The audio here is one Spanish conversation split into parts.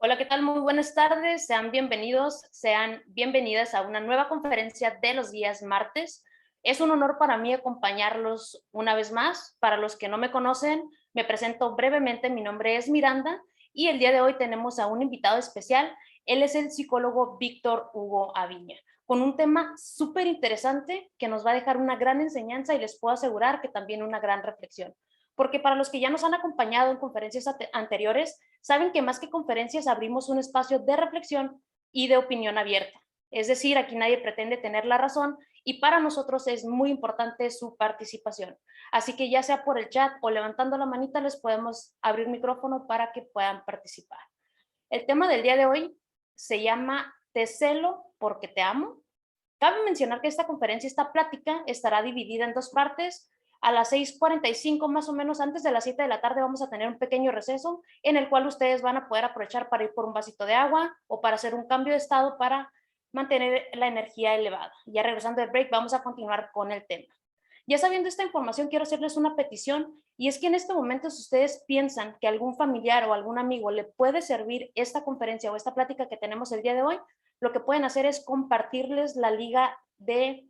Hola, ¿qué tal? Muy buenas tardes. Sean bienvenidos, sean bienvenidas a una nueva conferencia de los días martes. Es un honor para mí acompañarlos una vez más. Para los que no me conocen, me presento brevemente. Mi nombre es Miranda y el día de hoy tenemos a un invitado especial. Él es el psicólogo Víctor Hugo Aviña. con un tema súper interesante que nos va a dejar una gran enseñanza y les puedo asegurar que también una gran reflexión. Porque para los que ya nos han acompañado en conferencias anteriores, saben que más que conferencias abrimos un espacio de reflexión y de opinión abierta. Es decir, aquí nadie pretende tener la razón y para nosotros es muy importante su participación. Así que ya sea por el chat o levantando la manita, les podemos abrir micrófono para que puedan participar. El tema del día de hoy se llama Te celo porque te amo. Cabe mencionar que esta plática estará dividida en dos partes. A las 6:45 más o menos, antes de las 7 de la tarde, vamos a tener un pequeño receso en el cual ustedes van a poder aprovechar para ir por un vasito de agua o para hacer un cambio de estado para mantener la energía elevada. Ya regresando del break, vamos a continuar con el tema. Ya sabiendo esta información, quiero hacerles una petición y es que en este momento, si ustedes piensan que algún familiar o algún amigo le puede servir esta conferencia o esta plática que tenemos el día de hoy, lo que pueden hacer es compartirles la liga de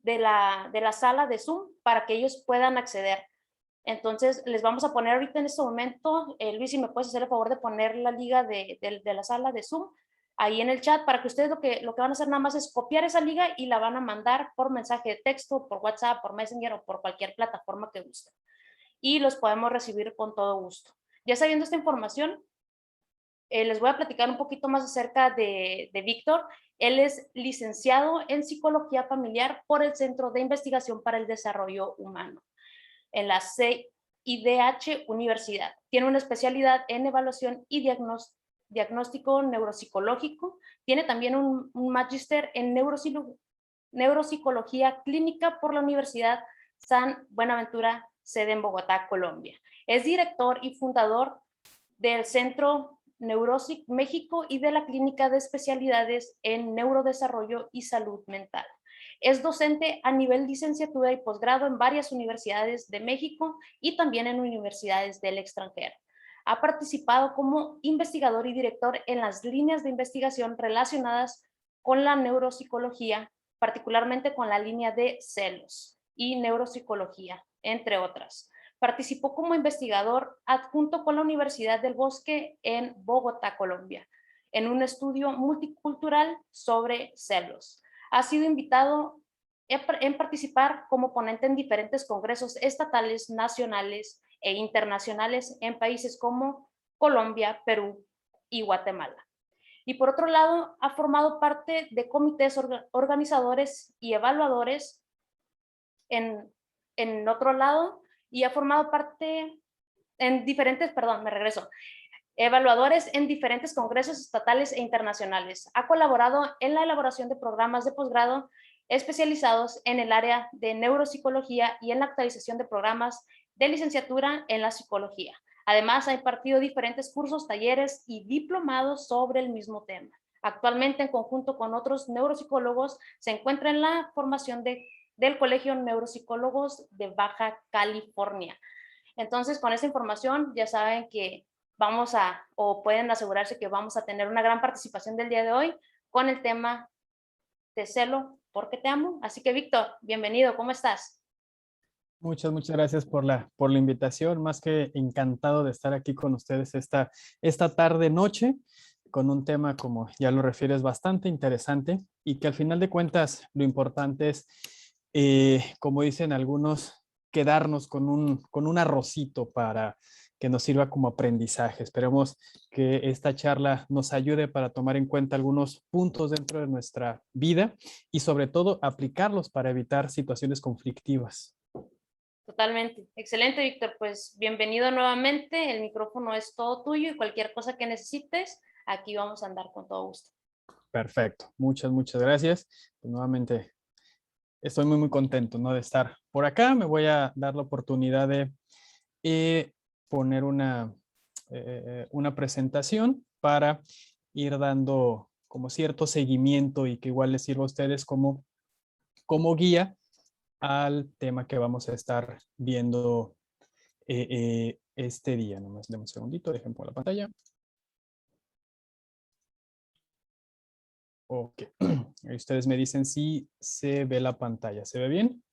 la sala de Zoom para que ellos puedan acceder. Entonces, les vamos a poner ahorita en este momento, Luis, si me puedes hacer el favor de poner la liga de la sala de Zoom ahí en el chat para que ustedes lo que van a hacer nada más es copiar esa liga y la van a mandar por mensaje de texto, por WhatsApp, por Messenger o por cualquier plataforma que gusten. Y los podemos recibir con todo gusto. Ya sabiendo esta información, les voy a platicar un poquito más acerca de Víctor. Él es licenciado en Psicología Familiar por el Centro de Investigación para el Desarrollo Humano, en la CIDH Universidad. Tiene una especialidad en evaluación y diagnóstico neuropsicológico. Tiene también un magíster en neuropsicología clínica por la Universidad San Buenaventura, sede en Bogotá, Colombia. Es director y fundador del Centro Neurosic México y de la Clínica de Especialidades en Neurodesarrollo y Salud Mental. Es docente a nivel licenciatura y posgrado en varias universidades de México y también en universidades del extranjero. Ha participado como investigador y director en las líneas de investigación relacionadas con la neuropsicología, particularmente con la línea de celos y neuropsicología, entre otras. Participó como investigador adjunto con la Universidad del Bosque en Bogotá, Colombia, en un estudio multicultural sobre celos. Ha sido invitado en participar como ponente en diferentes congresos estatales, nacionales e internacionales en países como Colombia, Perú y Guatemala. Y por otro lado, ha formado parte de comités organizadores y evaluadores en otro lado y ha formado parte en diferentes, evaluadores en diferentes congresos estatales e internacionales. Ha colaborado en la elaboración de programas de posgrado especializados en el área de neuropsicología y en la actualización de programas de licenciatura en la psicología. Además, ha impartido diferentes cursos, talleres y diplomados sobre el mismo tema. Actualmente, en conjunto con otros neuropsicólogos, se encuentra en la formación del Colegio Neuropsicólogos de Baja California. Entonces, con esta información ya saben que o pueden asegurarse que vamos a tener una gran participación del día de hoy con el tema Te celo porque te amo. Así que, Víctor, bienvenido, ¿cómo estás? Muchas gracias por la invitación. Más que encantado de estar aquí con ustedes esta tarde-noche con un tema, como ya lo refieres, bastante interesante y que al final de cuentas lo importante es, como dicen algunos, quedarnos con un arrocito para que nos sirva como aprendizaje. Esperemos que esta charla nos ayude para tomar en cuenta algunos puntos dentro de nuestra vida y sobre todo aplicarlos para evitar situaciones conflictivas. Totalmente. Excelente, Víctor. Pues bienvenido nuevamente. El micrófono es todo tuyo y cualquier cosa que necesites, aquí vamos a andar con todo gusto. Perfecto. Muchas gracias. Pues nuevamente estoy muy contento, ¿no?, de estar por acá. Me voy a dar la oportunidad de poner una presentación para ir dando como cierto seguimiento y que igual les sirva a ustedes como guía al tema que vamos a estar viendo este día. Nomás denme un segundito, dejen por la pantalla. Ok. Ahí ustedes me dicen si se ve la pantalla. ¿Se ve bien?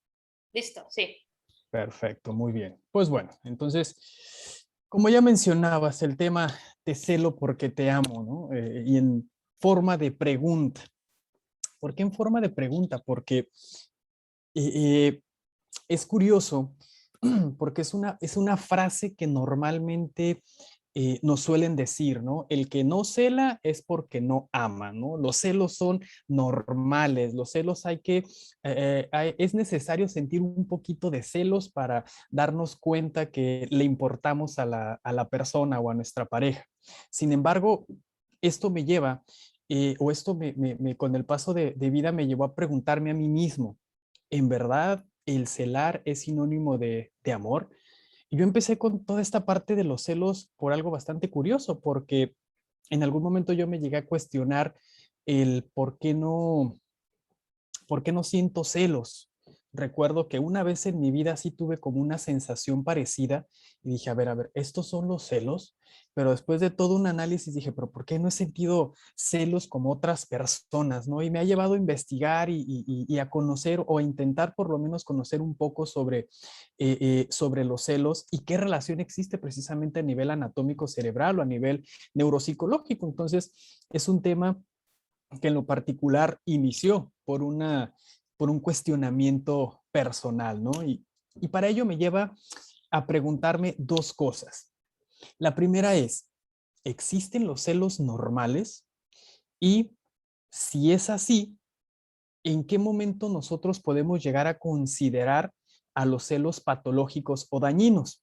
Listo, sí. Perfecto, muy bien. Pues bueno, entonces, como ya mencionabas, el tema te celo porque te amo, ¿no? Y en forma de pregunta. ¿Por qué en forma de pregunta? Porque eh, es curioso, porque es una frase que normalmente nos suelen decir, ¿no? El que no cela es porque no ama, ¿no? Los celos son normales, los celos es necesario sentir un poquito de celos para darnos cuenta que le importamos a a la persona o a nuestra pareja. Sin embargo, esto me lleva, o esto con el paso de vida me llevó a preguntarme a mí mismo, ¿en verdad el celar es sinónimo de amor? Y yo empecé con toda esta parte de los celos por algo bastante curioso, porque en algún momento yo me llegué a cuestionar el por qué no siento celos. Recuerdo que una vez en mi vida sí tuve como una sensación parecida y dije, a ver, ¿estos son los celos? Pero después de todo un análisis dije, pero ¿por qué no he sentido celos como otras personas, no? Y me ha llevado a investigar y a conocer o a intentar por lo menos conocer un poco sobre los celos y qué relación existe precisamente a nivel anatómico cerebral o a nivel neuropsicológico. Entonces, es un tema que en lo particular inició por un cuestionamiento personal, ¿no? Y para ello me lleva a preguntarme dos cosas. La primera es, ¿existen los celos normales? Y si es así, ¿en qué momento nosotros podemos llegar a considerar a los celos patológicos o dañinos?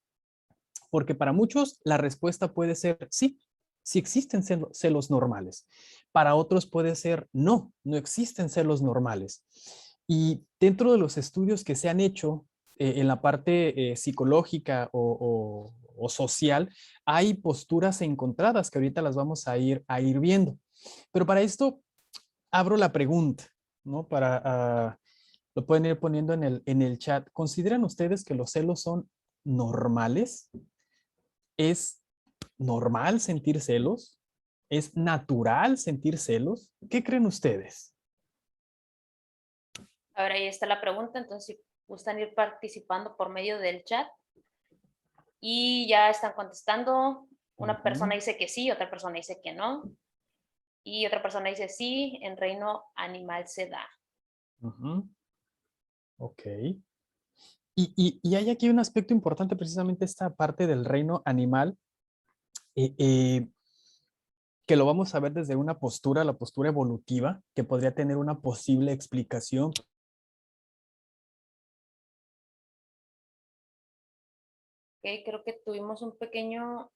Porque para muchos la respuesta puede ser sí, sí existen celos normales. Para otros puede ser no, no existen celos normales. Y dentro de los estudios que se han hecho en la parte psicológica o social, hay posturas encontradas que ahorita las vamos a ir viendo. Pero para esto abro la pregunta, ¿no? Lo pueden ir poniendo en el chat. ¿Consideran ustedes que los celos son normales? ¿Es normal sentir celos? ¿Es natural sentir celos? ¿Qué creen ustedes? A ver, ahí está la pregunta, entonces si gustan ir participando por medio del chat y ya están contestando. Una persona dice que sí, otra persona dice que no. Y otra persona dice sí, en reino animal se da. Ok. Y hay aquí un aspecto importante, precisamente esta parte del reino animal, eh, eh, que lo vamos a ver desde una postura, la postura evolutiva, que podría tener una posible explicación. Okay, creo que tuvimos un pequeño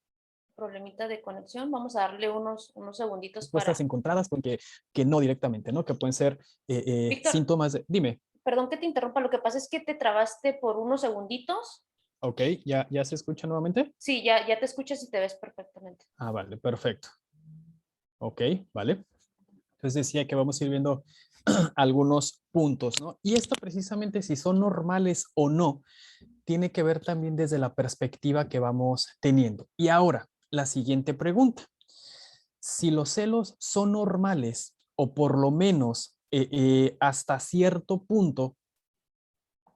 problemita de conexión. Vamos a darle unos segunditos Respuestas para... encontradas, porque que no directamente, ¿no? Que pueden ser Víctor, síntomas de... Dime. perdón que te interrumpa, lo que pasa es que te trabaste por unos segunditos. Ok, ¿ya se escucha nuevamente? Sí, ya te escuchas y te ves perfectamente. Ah, vale, perfecto. Ok, vale. Entonces decía que vamos a ir viendo algunos puntos, ¿no? Y esto precisamente si son normales o no, tiene que ver también desde la perspectiva que vamos teniendo. Y ahora, la siguiente pregunta. Si los celos son normales o por lo menos hasta cierto punto,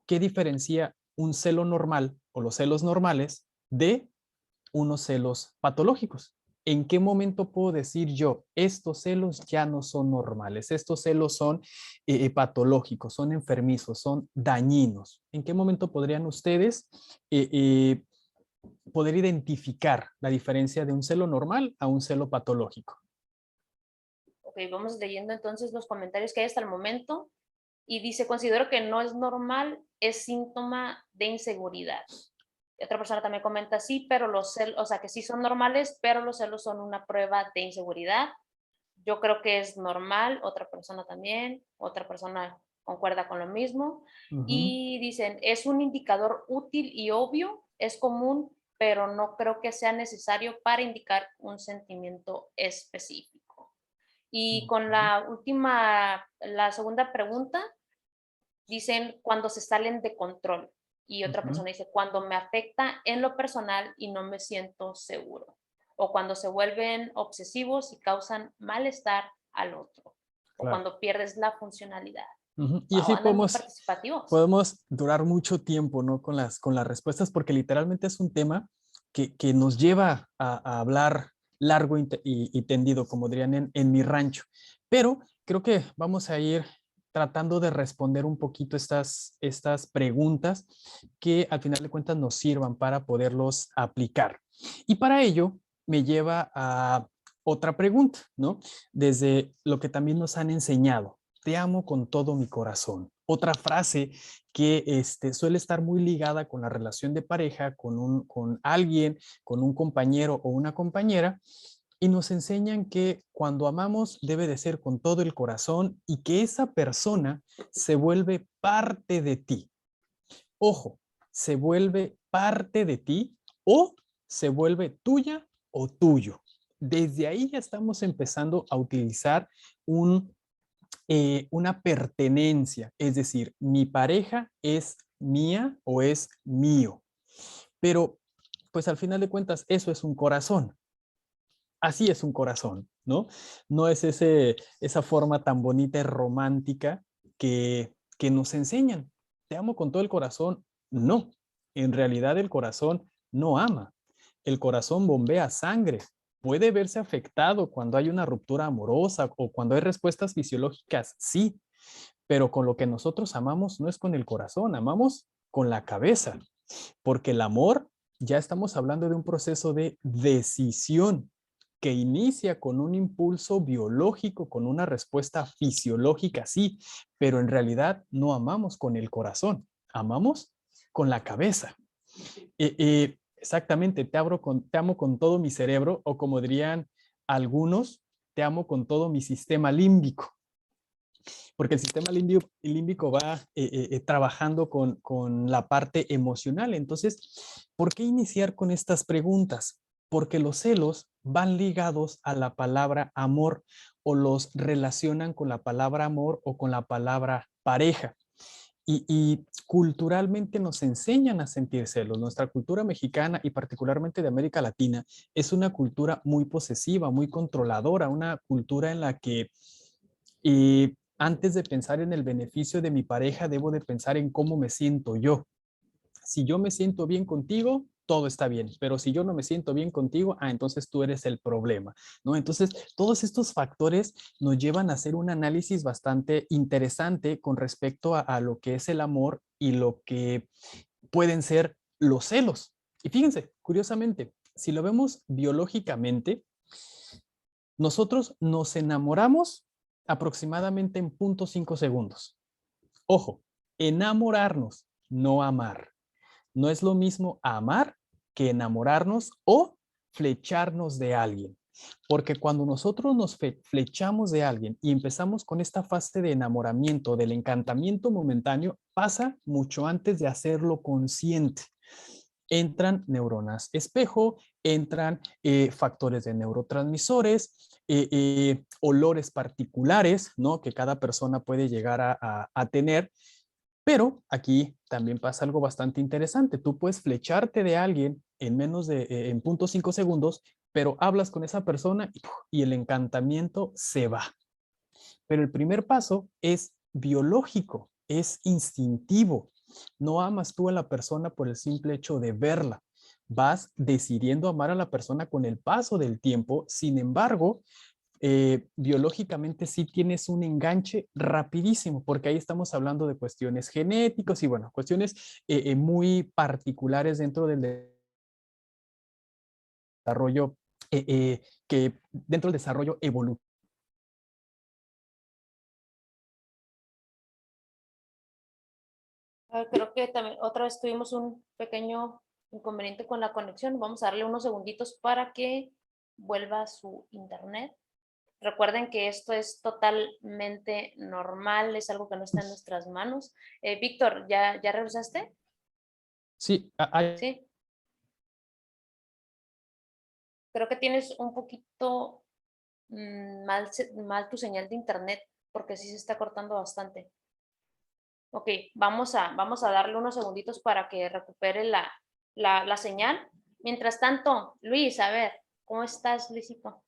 ¿qué diferencia un celo normal o los celos normales de unos celos patológicos? ¿En qué momento puedo decir yo, estos celos ya no son normales, estos celos son patológicos, son enfermizos, son dañinos? ¿En qué momento podrían ustedes poder identificar la diferencia de un celo normal a un celo patológico? Ok, vamos leyendo entonces los comentarios que hay hasta el momento. Y dice, considero que no es normal, es síntoma de inseguridad. Y otra persona también comenta, sí, pero los celos, o sea, que sí son normales, pero los celos son una prueba de inseguridad. Yo creo que es normal, otra persona también, otra persona concuerda con lo mismo. Y dicen, es un indicador útil y obvio, es común, pero no creo que sea necesario para indicar un sentimiento específico. Y con la segunda pregunta, dicen cuando se salen de control. Y otra persona dice, cuando me afecta en lo personal y no me siento seguro. O cuando se vuelven obsesivos y causan malestar al otro. O Claro. cuando pierdes la funcionalidad. Y Wow, así andan muy participativos. podemos durar mucho tiempo, ¿no? Con las respuestas, porque literalmente es un tema que nos lleva a hablar largo y tendido, como dirían en mi rancho. Pero creo que vamos a ir tratando de responder un poquito estas preguntas que al final de cuentas nos sirvan para poderlos aplicar. Y para ello me lleva a otra pregunta, ¿no? Desde lo que también nos han enseñado. Te amo con todo mi corazón. Otra frase que suele estar muy ligada con la relación de pareja, con alguien, con un compañero o una compañera, y nos enseñan que cuando amamos debe de ser con todo el corazón y que esa persona se vuelve parte de ti. Ojo, se vuelve parte de ti o se vuelve tuya o tuyo. Desde ahí ya estamos empezando a utilizar una pertenencia, es decir, mi pareja es mía o es mío. Pero, pues al final de cuentas, eso es un corazón. Así es un corazón, ¿no? No es esa forma tan bonita y romántica que nos enseñan. Te amo con todo el corazón. No, en realidad el corazón no ama. El corazón bombea sangre. Puede verse afectado cuando hay una ruptura amorosa o cuando hay respuestas fisiológicas, sí, pero con lo que nosotros amamos no es con el corazón, amamos con la cabeza, porque el amor, ya estamos hablando de un proceso de decisión que inicia con un impulso biológico, con una respuesta fisiológica, sí, pero en realidad no amamos con el corazón, amamos con la cabeza. Exactamente, te amo con todo mi cerebro, o como dirían algunos, te amo con todo mi sistema límbico, porque el sistema límbico va trabajando con la parte emocional. Entonces, ¿por qué iniciar con estas preguntas? Porque los celos van ligados a la palabra amor o los relacionan con la palabra amor o con la palabra pareja. Y culturalmente nos enseñan a sentir celos. Nuestra cultura mexicana y particularmente de América Latina es una cultura muy posesiva, muy controladora, una cultura en la que antes de pensar en el beneficio de mi pareja, debo de pensar en cómo me siento yo. Si yo me siento bien contigo, todo está bien, pero si yo no me siento bien contigo, entonces tú eres el problema, ¿no? Entonces, todos estos factores nos llevan a hacer un análisis bastante interesante con respecto a lo que es el amor y lo que pueden ser los celos. Y fíjense, curiosamente, si lo vemos biológicamente, nosotros nos enamoramos aproximadamente en 0.5 segundos. Ojo, enamorarnos, no amar. No es lo mismo amar que enamorarnos o flecharnos de alguien. Porque cuando nosotros nos flechamos de alguien y empezamos con esta fase de enamoramiento, del encantamiento momentáneo, pasa mucho antes de hacerlo consciente. Entran neuronas espejo, entran factores de neurotransmisores, olores particulares, ¿no? Que cada persona puede llegar a tener. Pero aquí también pasa algo bastante interesante. Tú puedes flecharte de alguien en menos de, en 0.5 segundos, pero hablas con esa persona y el encantamiento se va. Pero el primer paso es biológico, es instintivo. No amas tú a la persona por el simple hecho de verla. Vas decidiendo amar a la persona con el paso del tiempo. Sin embargo, biológicamente sí tienes un enganche rapidísimo, porque ahí estamos hablando de cuestiones genéticas y bueno, cuestiones muy particulares dentro del desarrollo, que dentro del desarrollo evolutivo. Creo que también otra vez tuvimos un pequeño inconveniente con la conexión. Vamos a darle unos segunditos para que vuelva su internet. Recuerden que esto es totalmente normal, es algo que no está en nuestras manos. Víctor, ¿ya regresaste? Sí, Sí. Creo que tienes un poquito mal tu señal de internet porque sí se está cortando bastante. Ok, vamos a darle unos segunditos para que recupere la señal. Mientras tanto, Luis, a ver, ¿cómo estás, Luisito?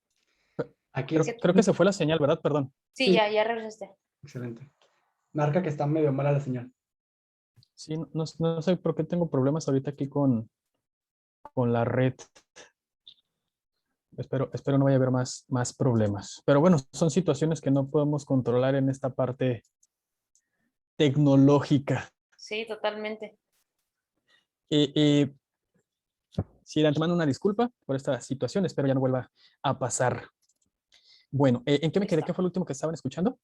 Aquí creo que se fue la señal, ¿verdad? Perdón. Sí, sí, ya regresaste. excelente. Marca que está medio mala la señal. Sí, no sé por qué tengo problemas ahorita aquí con la red. Espero no vaya a haber más problemas. Pero bueno, son situaciones que no podemos controlar en esta parte tecnológica. Sí, totalmente. Eh, sí, de antemano una disculpa por esta situación, espero ya no vuelva a pasar. Bueno, ¿en qué me quedé? Listo. ¿Qué fue lo último que estaban escuchando?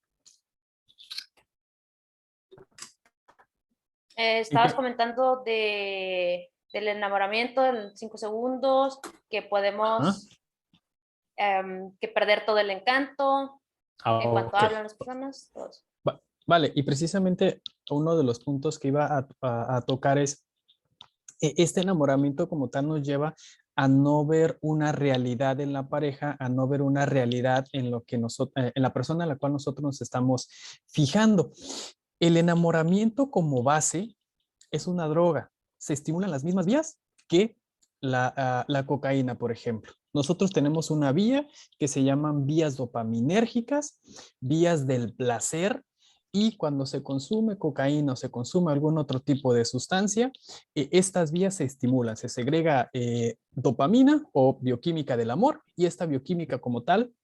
¿En Estabas qué? comentando del enamoramiento en 5 segundos, que Ajá. podemos que perder todo el encanto Ah, en cuanto ok. hablan las personas. Todos. Vale, y precisamente uno de los puntos que iba a tocar es, este enamoramiento como tal nos lleva a no ver una realidad en la pareja, a no ver una realidad en lo que nosotros, en la persona a la cual nosotros nos estamos fijando. El enamoramiento como base es una droga. Se estimulan las mismas vías que la cocaína, por ejemplo. Nosotros tenemos una vía que se llaman vías dopaminérgicas, vías del placer, y cuando se consume cocaína o se consume algún otro tipo de sustancia, estas vías se estimulan, se segrega dopamina o bioquímica del amor, y esta bioquímica como tal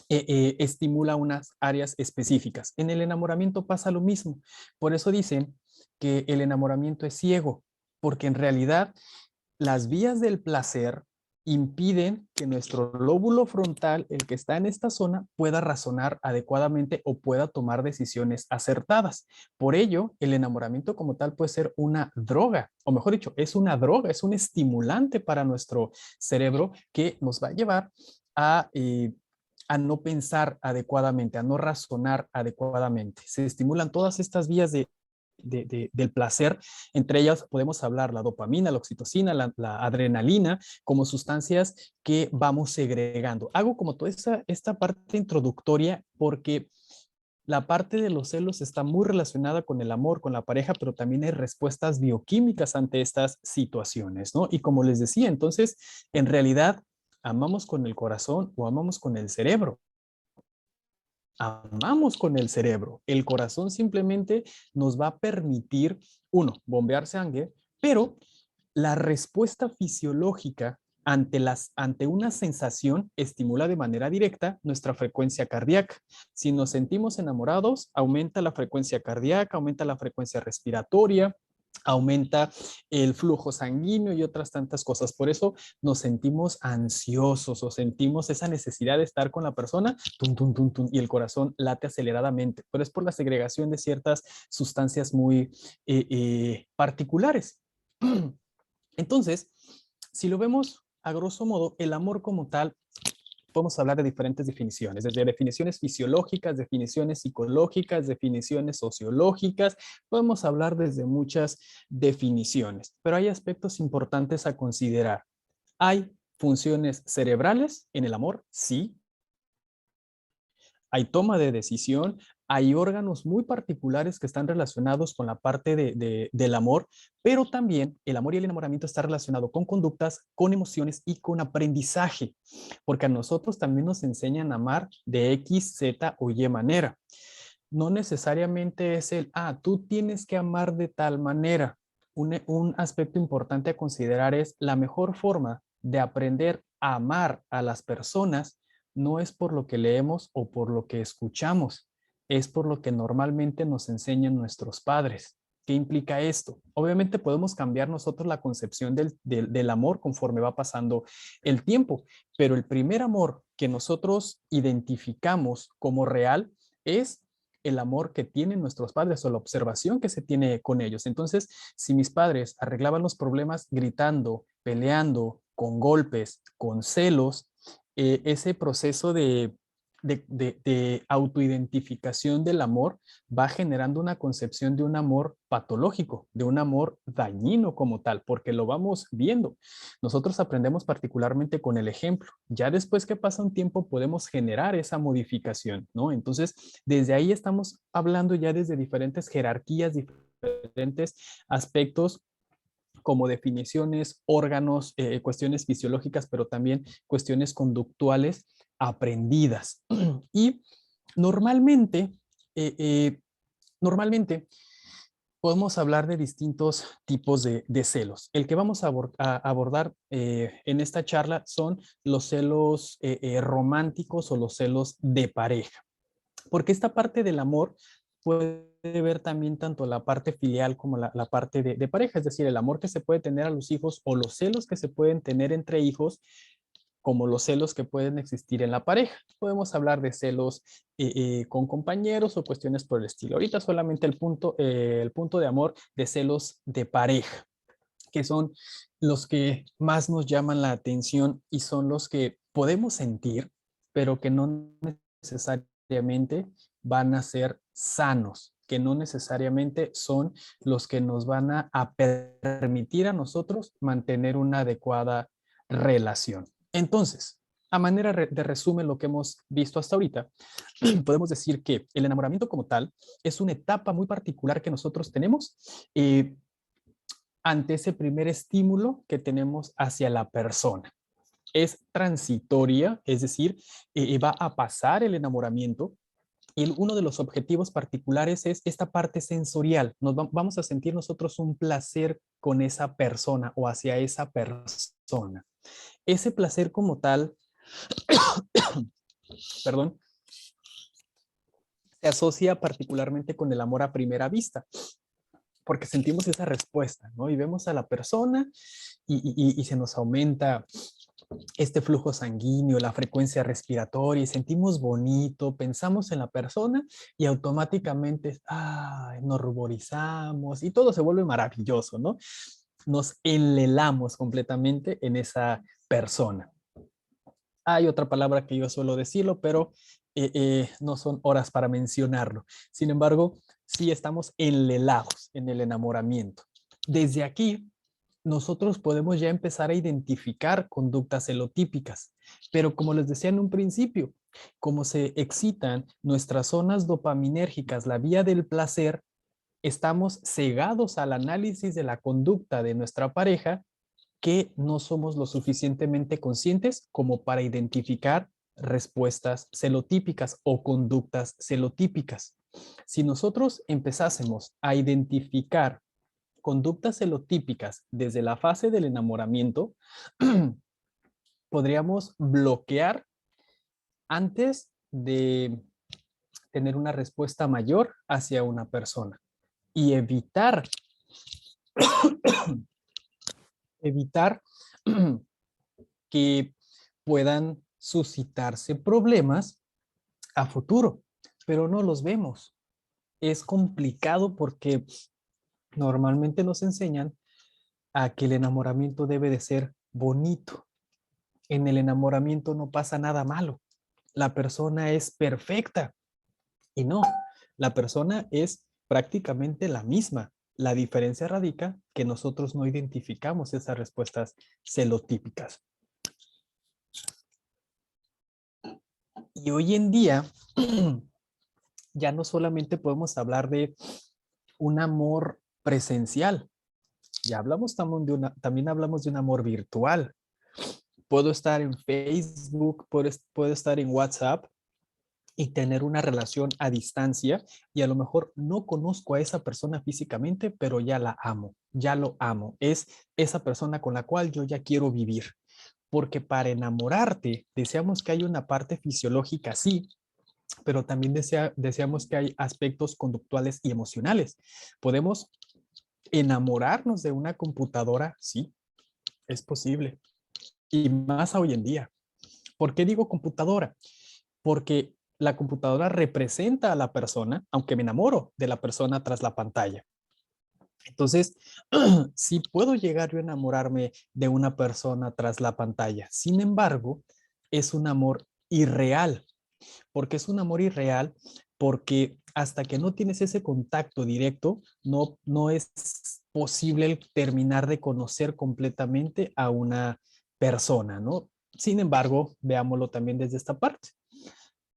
estimula unas áreas específicas. En el enamoramiento pasa lo mismo. Por eso dicen que el enamoramiento es ciego, porque en realidad las vías del placer impiden que nuestro lóbulo frontal, el que está en esta zona, pueda razonar adecuadamente o pueda tomar decisiones acertadas. Por ello, el enamoramiento como tal puede ser una droga, o mejor dicho, es una droga, es un estimulante para nuestro cerebro que nos va a llevar a no pensar adecuadamente, a no razonar adecuadamente. Se estimulan todas estas vías del placer. Entre ellas podemos hablar la dopamina, la oxitocina, la adrenalina, como sustancias que vamos segregando. Hago como toda esta parte introductoria porque la parte de los celos está muy relacionada con el amor, con la pareja, pero también hay respuestas bioquímicas ante estas situaciones, ¿no? Y como les decía, entonces, en realidad, ¿amamos con el corazón o amamos con el cerebro? Amamos con el cerebro. El corazón simplemente nos va a permitir, uno, bombear sangre, pero la respuesta fisiológica ante una sensación estimula de manera directa nuestra frecuencia cardíaca. Si nos sentimos enamorados, aumenta la frecuencia cardíaca, aumenta la frecuencia respiratoria, aumenta el flujo sanguíneo y otras tantas cosas. Por eso nos sentimos ansiosos o sentimos esa necesidad de estar con la persona, tum, tum, tum, tum, y el corazón late aceleradamente. Pero es por la segregación de ciertas sustancias muy particulares. Entonces, si lo vemos a grosso modo, el amor como tal, podemos hablar de diferentes definiciones, desde definiciones fisiológicas, definiciones psicológicas, definiciones sociológicas, podemos hablar desde muchas definiciones, pero hay aspectos importantes a considerar. ¿Hay funciones cerebrales en el amor? Sí. Hay toma de decisión, hay órganos muy particulares que están relacionados con la parte del amor, pero también el amor y el enamoramiento está relacionado con conductas, con emociones y con aprendizaje, porque a nosotros también nos enseñan a amar de X, Z o Y manera. No necesariamente es tú tienes que amar de tal manera. Un aspecto importante a considerar es la mejor forma de aprender a amar a las personas no es por lo que leemos o por lo que escuchamos, es por lo que normalmente nos enseñan nuestros padres. ¿Qué implica esto? Obviamente podemos cambiar nosotros la concepción del amor conforme va pasando el tiempo, pero el primer amor que nosotros identificamos como real es el amor que tienen nuestros padres o la observación que se tiene con ellos. Entonces, si mis padres arreglaban los problemas gritando, peleando, con golpes, con celos, ese proceso de autoidentificación del amor va generando una concepción de un amor patológico, de un amor dañino como tal, porque lo vamos viendo. Nosotros aprendemos particularmente con el ejemplo. Ya después que pasa un tiempo podemos generar esa modificación, ¿no? Entonces, desde ahí estamos hablando ya desde diferentes jerarquías, diferentes aspectos como definiciones, órganos, cuestiones fisiológicas, pero también cuestiones conductuales aprendidas. Y normalmente, eh, eh, normalmente podemos hablar de distintos tipos de celos. El que vamos a abordar en esta charla son los celos románticos o los celos de pareja, porque esta parte del amor puede ver también tanto la parte filial como la parte de pareja, es decir, el amor que se puede tener a los hijos o los celos que se pueden tener entre hijos, como los celos que pueden existir en la pareja. Podemos hablar de celos con compañeros o cuestiones por el estilo. Ahorita solamente el punto de amor de celos de pareja, que son los que más nos llaman la atención y son los que podemos sentir, pero que no necesariamente van a ser sanos, que no necesariamente son los que nos van a permitir a nosotros mantener una adecuada relación. Entonces, a manera de resumen lo que hemos visto hasta ahorita, podemos decir que el enamoramiento como tal es una etapa muy particular que nosotros tenemos ante ese primer estímulo que tenemos hacia la persona. Es transitoria, es decir, va a pasar el enamoramiento. Y uno de los objetivos particulares es esta parte sensorial. Vamos a sentir nosotros un placer con esa persona o hacia esa persona. Ese placer como tal, perdón, se asocia particularmente con el amor a primera vista, porque sentimos esa respuesta, ¿no? Y vemos a la persona y se nos aumenta este flujo sanguíneo, la frecuencia respiratoria, y sentimos bonito, pensamos en la persona y automáticamente nos ruborizamos y todo se vuelve maravilloso, ¿no? Nos enlelamos completamente en esa persona. Hay otra palabra que yo suelo decirlo, pero no son horas para mencionarlo. Sin embargo, sí estamos enlelados en el enamoramiento. Desde aquí, nosotros podemos ya empezar a identificar conductas celotípicas, pero como les decía en un principio, como se excitan nuestras zonas dopaminérgicas, la vía del placer, estamos cegados al análisis de la conducta de nuestra pareja que no somos lo suficientemente conscientes como para identificar respuestas celotípicas o conductas celotípicas. Si nosotros empezásemos a identificar conductas celotípicas desde la fase del enamoramiento, podríamos bloquear antes de tener una respuesta mayor hacia una persona y evitar que puedan suscitarse problemas a futuro, pero no los vemos. Es complicado porque normalmente nos enseñan a que el enamoramiento debe de ser bonito. En el enamoramiento no pasa nada malo. La persona es perfecta. Y no, la persona es prácticamente la misma. La diferencia radica que nosotros no identificamos esas respuestas celotípicas. Y hoy en día ya no solamente podemos hablar de un amor presencial, ya hablamos también hablamos de un amor virtual. Puedo estar en Facebook, puedo estar en WhatsApp y tener una relación a distancia y a lo mejor no conozco a esa persona físicamente, pero ya la amo, ya lo amo. Es esa persona con la cual yo ya quiero vivir. Porque para enamorarte, deseamos que haya una parte fisiológica, sí, pero también deseamos que hay aspectos conductuales y emocionales. Podemos enamorarnos de una computadora, sí, es posible. Y más hoy en día. ¿Por qué digo computadora? Porque la computadora representa a la persona, aunque me enamoro de la persona tras la pantalla. Entonces, sí puedo llegar yo a enamorarme de una persona tras la pantalla. Sin embargo, es un amor irreal. ¿Por qué es un amor irreal? Porque hasta que no tienes ese contacto directo, no es posible el terminar de conocer completamente a una persona, ¿no? Sin embargo, veámoslo también desde esta parte.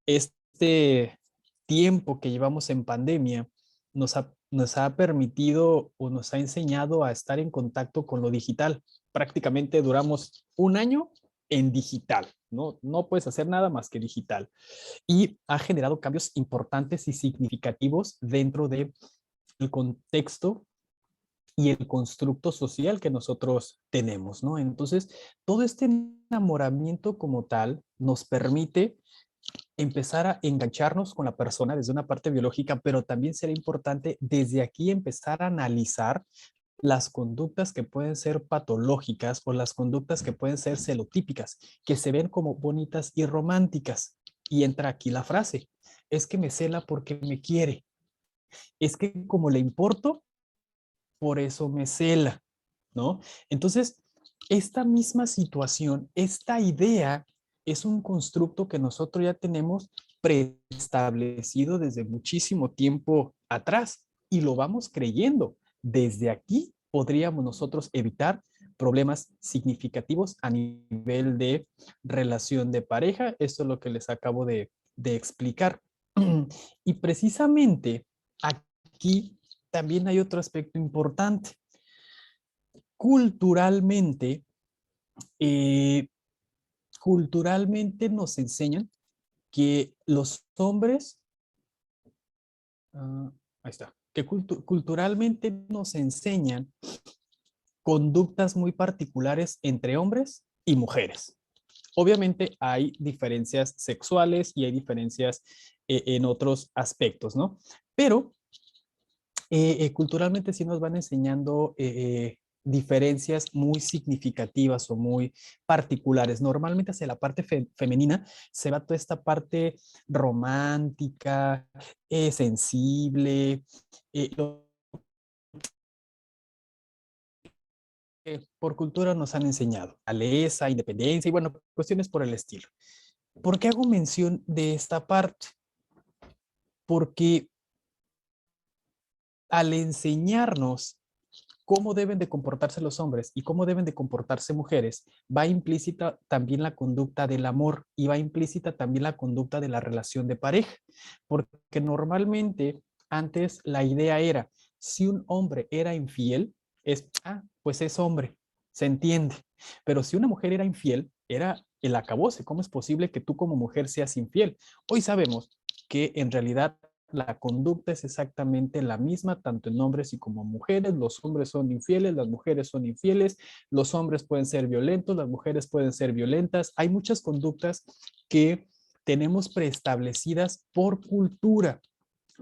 Este tiempo que llevamos en pandemia nos ha permitido o nos ha enseñado a estar en contacto con lo digital. Prácticamente duramos un año en digital, ¿no? No puedes hacer nada más que digital. Y ha generado cambios importantes y significativos dentro del contexto y el constructo social que nosotros tenemos, ¿no? Entonces, todo este enamoramiento como tal nos permite empezar a engancharnos con la persona desde una parte biológica, pero también será importante desde aquí empezar a analizar las conductas que pueden ser patológicas o las conductas que pueden ser celotípicas, que se ven como bonitas y románticas. Y entra aquí la frase, es que me cela porque me quiere, es que como le importo, por eso me cela, ¿no? Entonces, esta misma situación, esta idea es un constructo que nosotros ya tenemos preestablecido desde muchísimo tiempo atrás y lo vamos creyendo. Desde aquí podríamos nosotros evitar problemas significativos a nivel de relación de pareja. Esto es lo que les acabo de explicar. Y precisamente aquí también hay otro aspecto importante. Culturalmente, eh, culturalmente nos enseñan que los hombres, ahí está, que culturalmente nos enseñan conductas muy particulares entre hombres y mujeres. Obviamente hay diferencias sexuales y hay diferencias en otros aspectos, ¿no? Pero culturalmente sí nos van enseñando diferencias muy significativas o muy particulares. Normalmente hacia la parte femenina se va toda esta parte romántica, sensible, lo que por cultura nos han enseñado, aleza, independencia y bueno, cuestiones por el estilo. ¿Por qué hago mención de esta parte? Porque al enseñarnos cómo deben de comportarse los hombres y cómo deben de comportarse mujeres, va implícita también la conducta del amor y va implícita también la conducta de la relación de pareja, porque normalmente antes la idea era, si un hombre era infiel, pues es hombre, se entiende, pero si una mujer era infiel, era el acabose. ¿Cómo es posible que tú como mujer seas infiel? Hoy sabemos que en realidad la conducta es exactamente la misma, tanto en hombres y como mujeres. Los hombres son infieles, las mujeres son infieles, los hombres pueden ser violentos, las mujeres pueden ser violentas. Hay muchas conductas que tenemos preestablecidas por cultura,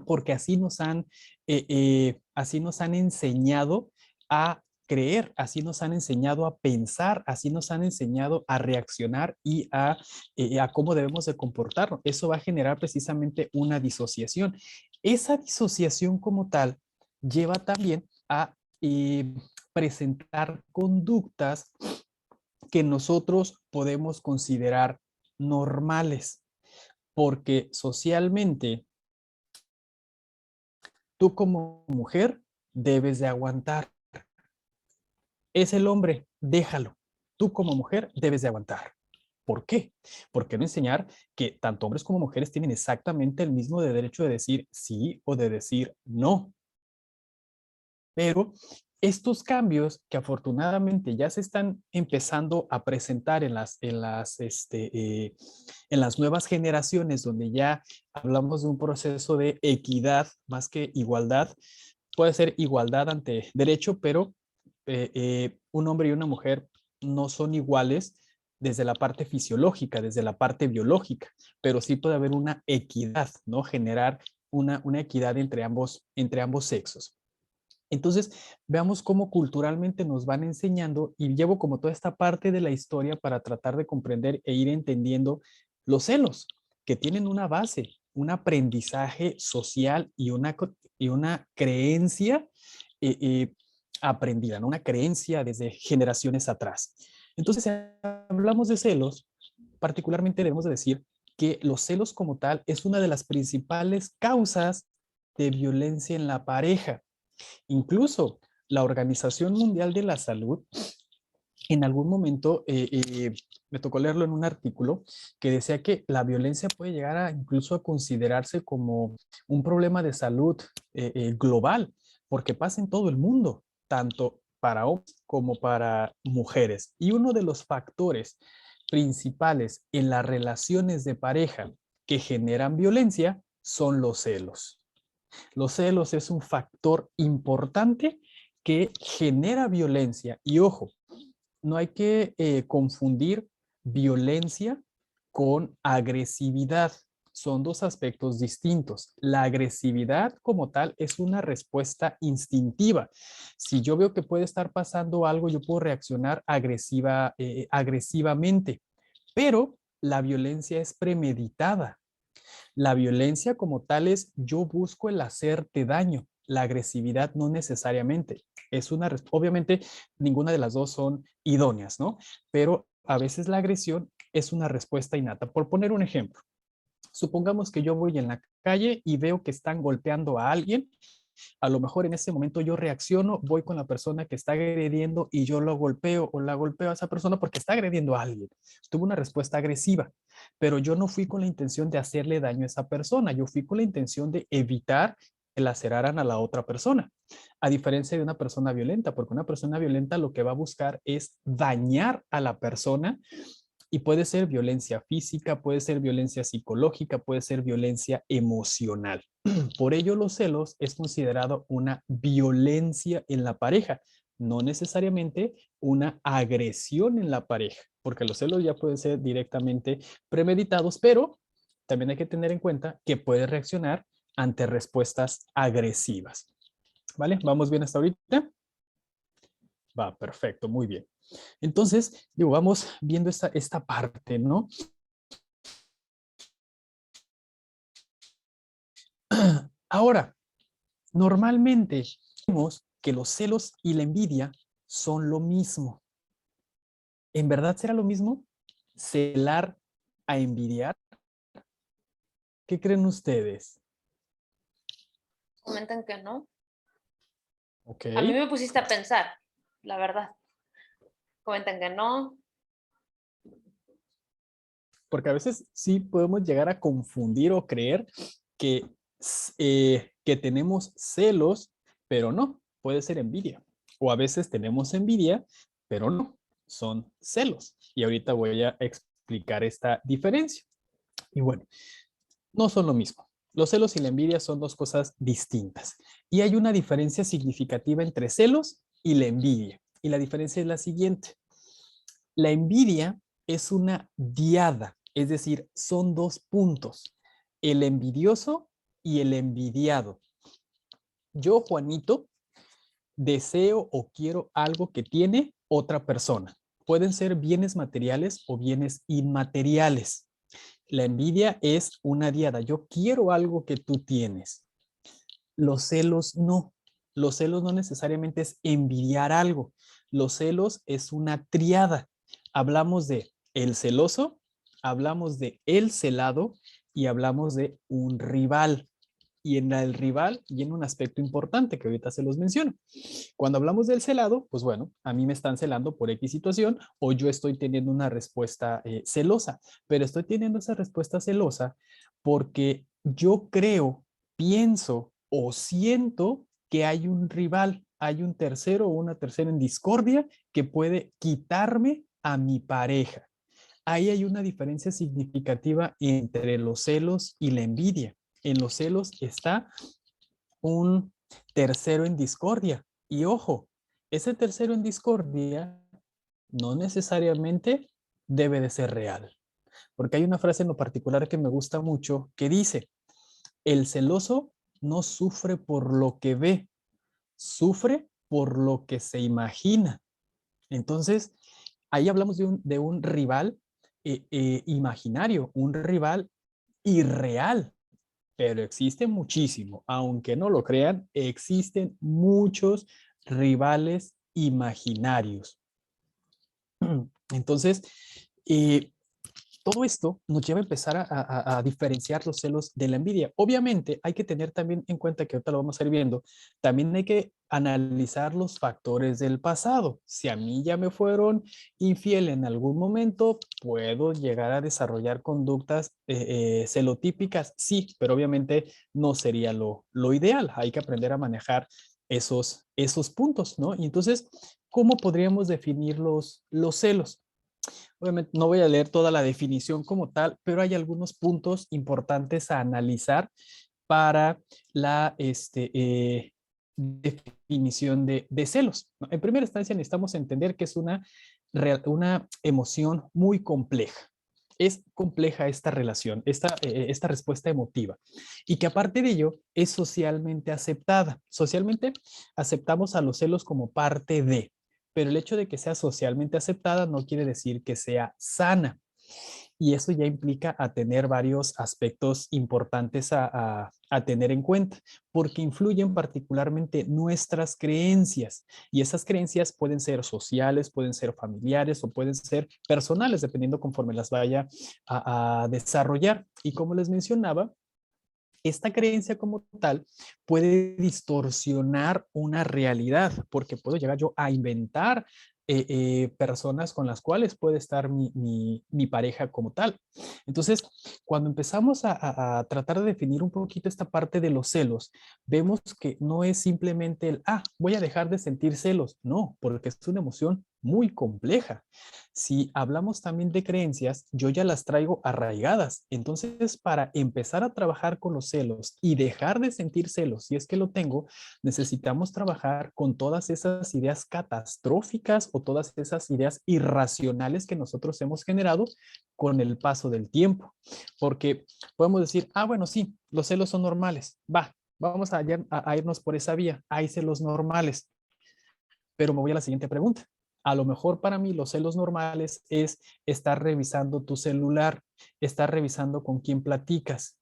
porque así nos han enseñado a creer, así nos han enseñado a pensar, así nos han enseñado a reaccionar y a cómo debemos de comportarnos. Eso va a generar precisamente una disociación. Esa disociación como tal lleva también a presentar conductas que nosotros podemos considerar normales, porque socialmente tú como mujer debes de aguantar. Es el hombre, déjalo. Tú como mujer debes de aguantar. ¿Por qué? Porque no enseñar que tanto hombres como mujeres tienen exactamente el mismo derecho de decir sí o de decir no. Pero estos cambios que afortunadamente ya se están empezando a presentar en las nuevas generaciones, donde ya hablamos de un proceso de equidad más que igualdad, puede ser igualdad ante derecho, pero un hombre y una mujer no son iguales desde la parte fisiológica, desde la parte biológica, pero sí puede haber una equidad, ¿no? Generar una equidad entre ambos sexos. Entonces, veamos cómo culturalmente nos van enseñando y llevo como toda esta parte de la historia para tratar de comprender e ir entendiendo los celos, que tienen una base, un aprendizaje social y una creencia eh, eh, aprendida, ¿no? Una creencia desde generaciones atrás. Entonces, si hablamos de celos, particularmente debemos de decir que los celos como tal es una de las principales causas de violencia en la pareja. Incluso la Organización Mundial de la Salud, en algún momento, me tocó leerlo en un artículo que decía que la violencia puede llegar a incluso a considerarse como un problema de salud global, porque pasa en todo el mundo, tanto para hombres como para mujeres. Y uno de los factores principales en las relaciones de pareja que generan violencia son los celos. Los celos es un factor importante que genera violencia. Y ojo, no hay que confundir violencia con agresividad. son dos aspectos distintos. La agresividad como tal es una respuesta instintiva. Si yo veo que puede estar pasando algo, yo puedo reaccionar agresivamente, pero la violencia es premeditada. La violencia como tal es yo busco el hacerte daño. La agresividad no necesariamente. Obviamente ninguna de las dos son idóneas, ¿no? Pero a veces la agresión es una respuesta innata. Por poner un ejemplo, supongamos que yo voy en la calle y veo que están golpeando a alguien. A lo mejor en ese momento yo reacciono, voy con la persona que está agrediendo y yo lo golpeo o la golpeo a esa persona porque está agrediendo a alguien. Tuve una respuesta agresiva, pero yo no fui con la intención de hacerle daño a esa persona, yo fui con la intención de evitar que laceraran a la otra persona, a diferencia de una persona violenta, porque una persona violenta lo que va a buscar es dañar a la persona y puede ser violencia física, puede ser violencia psicológica, puede ser violencia emocional. Por ello, los celos es considerado una violencia en la pareja, no necesariamente una agresión en la pareja, porque los celos ya pueden ser directamente premeditados, pero también hay que tener en cuenta que puede reaccionar ante respuestas agresivas. ¿Vale? ¿Vamos bien hasta ahorita? Va, perfecto, muy bien. Entonces, digo, vamos viendo esta parte, ¿no? Ahora, normalmente vemos que los celos y la envidia son lo mismo. ¿En verdad será lo mismo? ¿Celar a envidiar? ¿Qué creen ustedes? Comentan que no. Ok. A mí me pusiste a pensar, la verdad. Comentan que no. Porque a veces sí podemos llegar a confundir o creer que, que tenemos celos, pero no, puede ser envidia. O a veces tenemos envidia, pero no, son celos. Y ahorita voy a explicar esta diferencia. Y bueno, no son lo mismo. Los celos y la envidia son dos cosas distintas. Y hay una diferencia significativa entre celos y la envidia. Y la diferencia es la siguiente. La envidia es una diada, es decir, son dos puntos, el envidioso y el envidiado. Yo, Juanito, deseo o quiero algo que tiene otra persona. Pueden ser bienes materiales o bienes inmateriales. La envidia es una diada. Yo quiero algo que tú tienes. Los celos no. Los celos no necesariamente es envidiar algo. Los celos es una triada. Hablamos de el celoso, hablamos de el celado y hablamos de un rival. Y en el rival viene un aspecto importante que ahorita se los menciono. Cuando hablamos del celado, pues bueno, a mí me están celando por X situación o yo estoy teniendo una respuesta celosa, pero estoy teniendo esa respuesta celosa porque yo creo, pienso o siento que hay un rival, hay un tercero o una tercera en discordia que puede quitarme a mi pareja. Ahí hay una diferencia significativa entre los celos y la envidia. En los celos está un tercero en discordia. Y ojo, ese tercero en discordia no necesariamente debe de ser real. Porque hay una frase en lo particular que me gusta mucho que dice, el celoso no sufre por lo que ve, sufre por lo que se imagina. Entonces, ahí hablamos de un rival imaginario, un rival irreal, pero existe muchísimo. Aunque no lo crean, existen muchos rivales imaginarios. Entonces, eh, todo esto nos lleva a empezar a diferenciar los celos de la envidia. Obviamente hay que tener también en cuenta que ahorita lo vamos a ir viendo, también hay que analizar los factores del pasado. Si a mí ya me fueron infiel en algún momento, puedo llegar a desarrollar conductas celotípicas, sí, pero obviamente no sería lo ideal. Hay que aprender a manejar esos puntos, ¿no? Y entonces, ¿cómo podríamos definir los celos? Obviamente no voy a leer toda la definición como tal, pero hay algunos puntos importantes a analizar para la definición de celos, ¿no? En primera instancia necesitamos entender que es una emoción muy compleja. es compleja esta relación, esta respuesta emotiva, y que aparte de ello es socialmente aceptada. Socialmente aceptamos a los celos como parte de, pero el hecho de que sea socialmente aceptada no quiere decir que sea sana. Y eso ya implica a tener varios aspectos importantes a tener en cuenta, porque influyen particularmente nuestras creencias. Y esas creencias pueden ser sociales, pueden ser familiares o pueden ser personales, dependiendo conforme las vaya a desarrollar. Y como les mencionaba, esta creencia como tal puede distorsionar una realidad, porque puedo llegar yo a inventar personas con las cuales puede estar mi pareja como tal. Entonces, cuando empezamos a tratar de definir un poquito esta parte de los celos, vemos que no es simplemente voy a dejar de sentir celos. No, porque es una emoción muy compleja. Si hablamos también de creencias, yo ya las traigo arraigadas. Entonces, para empezar a trabajar con los celos y dejar de sentir celos, si es que lo tengo, necesitamos trabajar con todas esas ideas catastróficas o todas esas ideas irracionales que nosotros hemos generado con el paso del tiempo. Porque podemos decir, bueno, sí, los celos son normales. Vamos a irnos por esa vía. Hay celos normales. Pero me voy a la siguiente pregunta. A lo mejor para mí los celos normales es estar revisando tu celular, estar revisando con quién platicas,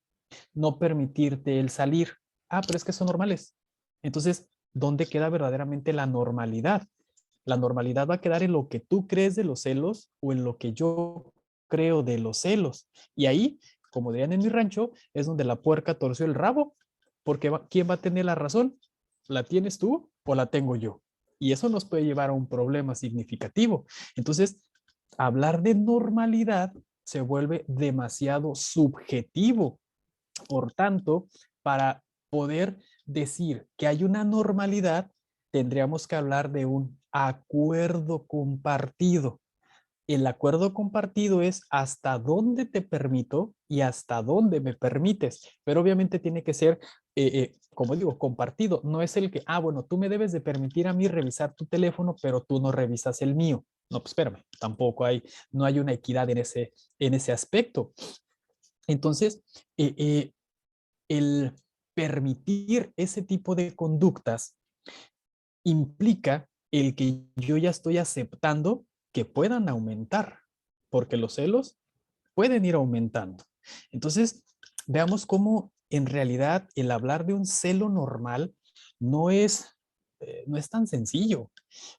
no permitirte el salir. Pero es que son normales. Entonces, ¿dónde queda verdaderamente la normalidad? La normalidad va a quedar en lo que tú crees de los celos o en lo que yo creo de los celos. Y ahí, como dirían en mi rancho, es donde la puerca torció el rabo, porque ¿quién va a tener la razón? ¿La tienes tú o la tengo yo? Y eso nos puede llevar a un problema significativo. Entonces, hablar de normalidad se vuelve demasiado subjetivo. Por tanto, para poder decir que hay una normalidad, tendríamos que hablar de un acuerdo compartido. El acuerdo compartido es hasta dónde te permito y hasta dónde me permites, pero obviamente tiene que ser, como digo, compartido. No es el que, bueno, tú me debes de permitir a mí revisar tu teléfono, pero tú no revisas el mío. No, pues espérame, tampoco no hay una equidad en ese aspecto. Entonces, el permitir ese tipo de conductas implica el que yo ya estoy aceptando que puedan aumentar, porque los celos pueden ir aumentando. Entonces, veamos cómo en realidad el hablar de un celo normal no es, no es tan sencillo,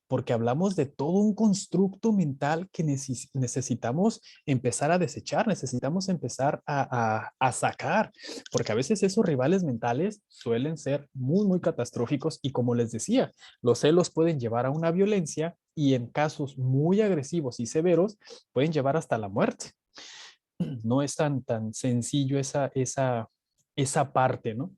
porque hablamos de todo un constructo mental que necesitamos empezar a desechar, necesitamos empezar a sacar, porque a veces esos rivales mentales suelen ser muy, muy catastróficos y como les decía, los celos pueden llevar a una violencia y en casos muy agresivos y severos pueden llevar hasta la muerte. No es tan sencillo esa parte, ¿no?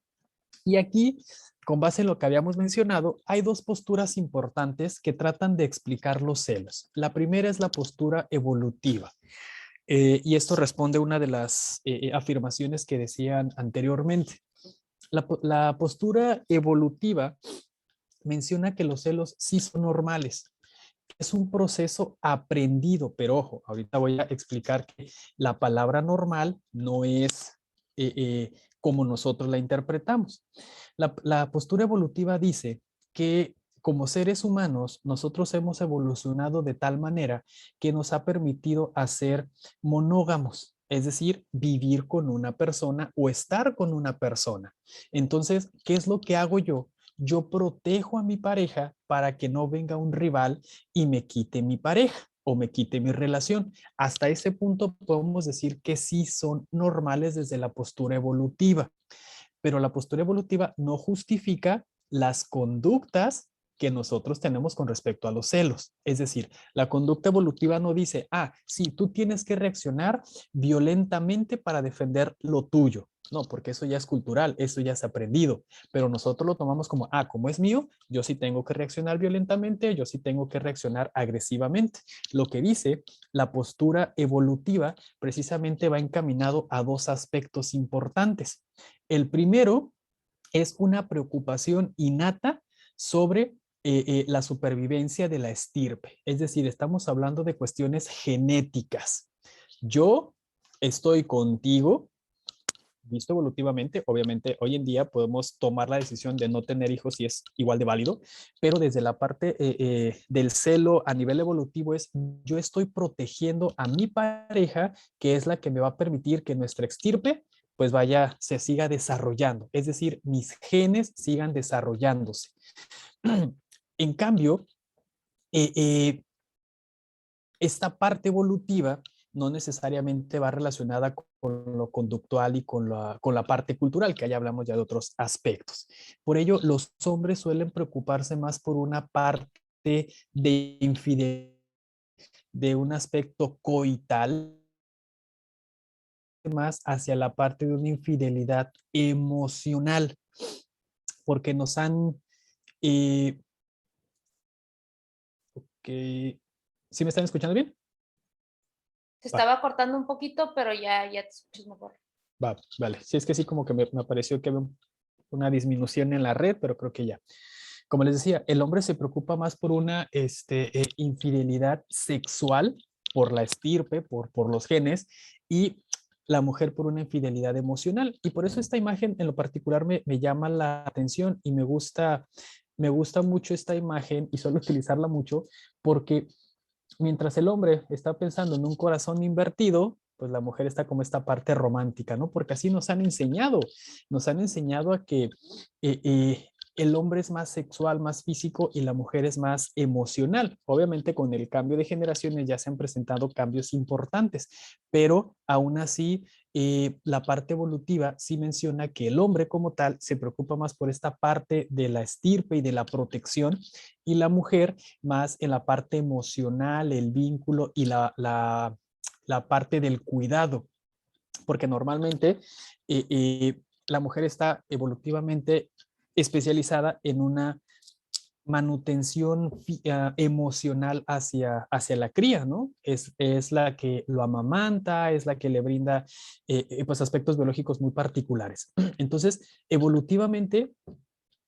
Y aquí, con base en lo que habíamos mencionado, hay dos posturas importantes que tratan de explicar los celos. La primera es la postura evolutiva. Y esto responde a una de las afirmaciones que decían anteriormente. La postura evolutiva menciona que los celos sí son normales. Es un proceso aprendido, pero ojo, ahorita voy a explicar que la palabra normal no es como nosotros la interpretamos. La postura evolutiva dice que como seres humanos, nosotros hemos evolucionado de tal manera que nos ha permitido hacer monógamos, es decir, vivir con una persona o estar con una persona. Entonces, ¿qué es lo que hago yo? Yo protejo a mi pareja para que no venga un rival y me quite mi pareja o me quite mi relación. Hasta ese punto podemos decir que sí son normales desde la postura evolutiva, pero la postura evolutiva no justifica las conductas que nosotros tenemos con respecto a los celos. Es decir, la conducta evolutiva no dice, sí, tú tienes que reaccionar violentamente para defender lo tuyo. No, porque eso ya es cultural, eso ya es aprendido, pero nosotros lo tomamos como, como es mío, yo sí tengo que reaccionar violentamente, yo sí tengo que reaccionar agresivamente. Lo que dice la postura evolutiva precisamente va encaminado a dos aspectos importantes. El primero es una preocupación innata sobre la supervivencia de la estirpe. Es decir, estamos hablando de cuestiones genéticas. Yo estoy contigo, visto evolutivamente, obviamente hoy en día podemos tomar la decisión de no tener hijos y es igual de válido, pero desde la parte del celo a nivel evolutivo es yo estoy protegiendo a mi pareja, que es la que me va a permitir que nuestra extirpe pues vaya, se siga desarrollando, es decir, mis genes sigan desarrollándose. En cambio, eh, eh, esta parte evolutiva no necesariamente va relacionada con lo conductual y con la parte cultural, que ahí hablamos ya de otros aspectos. Por ello, los hombres suelen preocuparse más por una parte de infidelidad, de un aspecto coital, más hacia la parte de una infidelidad emocional, porque nos han... que, ¿sí me están escuchando bien? Se Va. estaba cortando un poquito, pero ya te escuchas mejor. Va, vale. Sí, es que sí, como que me pareció que había una disminución en la red, pero creo que ya. Como les decía, el hombre se preocupa más por una infidelidad sexual, por la estirpe, por los genes, y la mujer por una infidelidad emocional. Y por eso esta imagen en lo particular me llama la atención y me gusta mucho esta imagen y suelo utilizarla mucho porque mientras el hombre está pensando en un corazón invertido, pues la mujer está como esta parte romántica, ¿no? Porque así nos han enseñado a que el hombre es más sexual, más físico y la mujer es más emocional. Obviamente con el cambio de generaciones ya se han presentado cambios importantes, pero aún así la parte evolutiva sí menciona que el hombre como tal se preocupa más por esta parte de la estirpe y de la protección y la mujer más en la parte emocional, el vínculo y la parte del cuidado, porque normalmente la mujer está evolutivamente especializada en una manutención emocional hacia la cría, ¿no? Es la que lo amamanta, es la que le brinda pues aspectos biológicos muy particulares. Entonces, evolutivamente,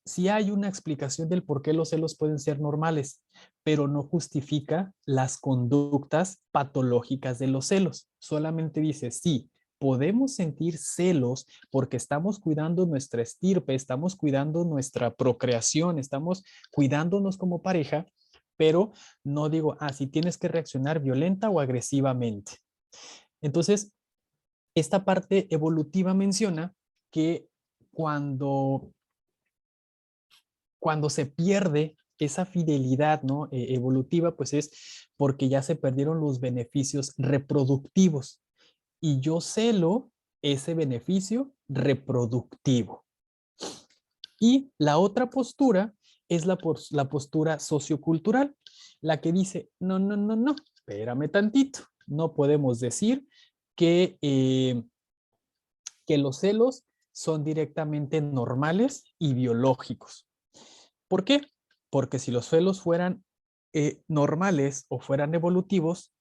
sí hay una explicación del por qué los celos pueden ser normales, pero no justifica las conductas patológicas de los celos. Solamente dice, sí, podemos sentir celos porque estamos cuidando nuestra estirpe, estamos cuidando nuestra procreación, estamos cuidándonos como pareja, pero no digo, si tienes que reaccionar violenta o agresivamente. Entonces, esta parte evolutiva menciona que cuando cuando se pierde esa fidelidad, ¿no? Evolutiva, pues es porque ya se perdieron los beneficios reproductivos y yo celo ese beneficio reproductivo. Y la otra postura es la postura sociocultural, la que dice, no, no, no, no, espérame tantito, no podemos decir que los celos son directamente normales y biológicos. ¿Por qué? Porque si los celos fueran normales o fueran evolutivos,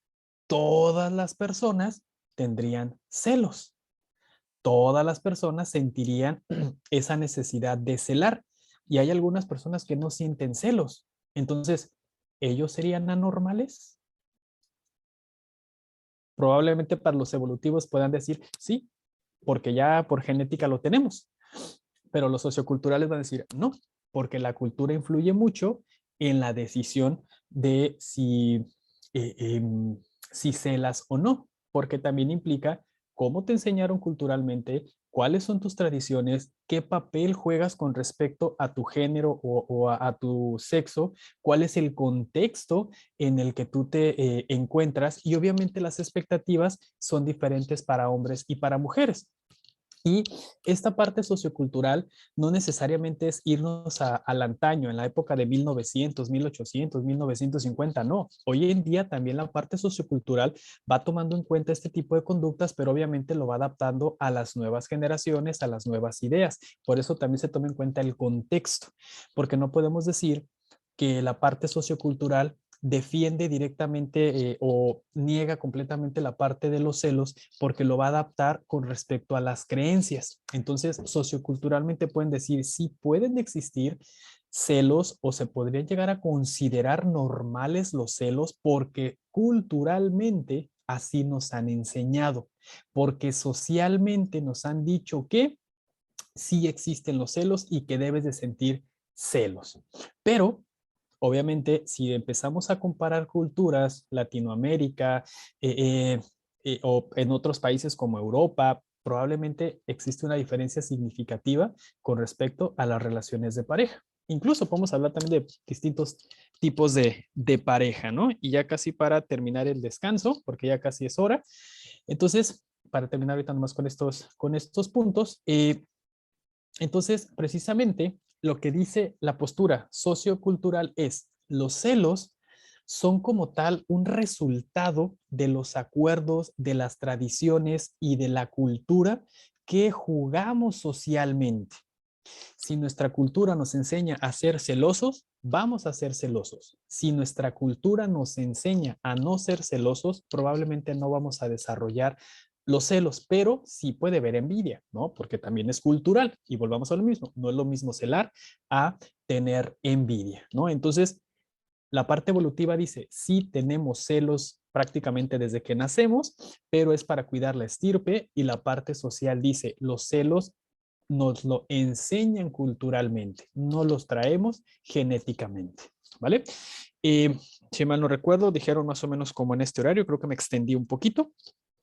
todas las personas tendrían celos. Todas las personas sentirían esa necesidad de celar. Y hay algunas personas que no sienten celos. Entonces, ¿ellos serían anormales? Probablemente para los evolutivos puedan decir, sí, porque ya por genética lo tenemos. Pero los socioculturales van a decir, no, porque la cultura influye mucho en la decisión de si celas o no, porque también implica cómo te enseñaron culturalmente, cuáles son tus tradiciones, qué papel juegas con respecto a tu género o a tu sexo, cuál es el contexto en el que tú te encuentras y obviamente las expectativas son diferentes para hombres y para mujeres. Y esta parte sociocultural no necesariamente es irnos al antaño, en la época de 1900, 1800, 1950, no. Hoy en día también la parte sociocultural va tomando en cuenta este tipo de conductas, pero obviamente lo va adaptando a las nuevas generaciones, a las nuevas ideas. Por eso también se toma en cuenta el contexto, porque no podemos decir que la parte sociocultural defiende directamente o niega completamente la parte de los celos porque lo va a adaptar con respecto a las creencias. Entonces, socioculturalmente pueden decir, sí pueden existir celos o se podrían llegar a considerar normales los celos porque culturalmente así nos han enseñado, porque socialmente nos han dicho que sí existen los celos y que debes de sentir celos. Pero obviamente, si empezamos a comparar culturas, Latinoamérica o en otros países como Europa, probablemente existe una diferencia significativa con respecto a las relaciones de pareja. Incluso podemos hablar también de distintos tipos de pareja, ¿no? Y ya casi para terminar el descanso, porque ya casi es hora. Entonces, para terminar ahorita nomás con estos puntos, entonces, precisamente lo que dice la postura sociocultural es, los celos son como tal un resultado de los acuerdos, de las tradiciones y de la cultura que jugamos socialmente. Si nuestra cultura nos enseña a ser celosos, vamos a ser celosos. Si nuestra cultura nos enseña a no ser celosos, probablemente no vamos a desarrollar los celos, pero sí puede haber envidia, ¿no? Porque también es cultural y volvamos a lo mismo. No es lo mismo celar a tener envidia, ¿no? Entonces, la parte evolutiva dice, sí tenemos celos prácticamente desde que nacemos, pero es para cuidar la estirpe, y la parte social dice, los celos nos lo enseñan culturalmente, no los traemos genéticamente, ¿vale? Si mal no recuerdo, dijeron más o menos como en este horario, creo que me extendí un poquito.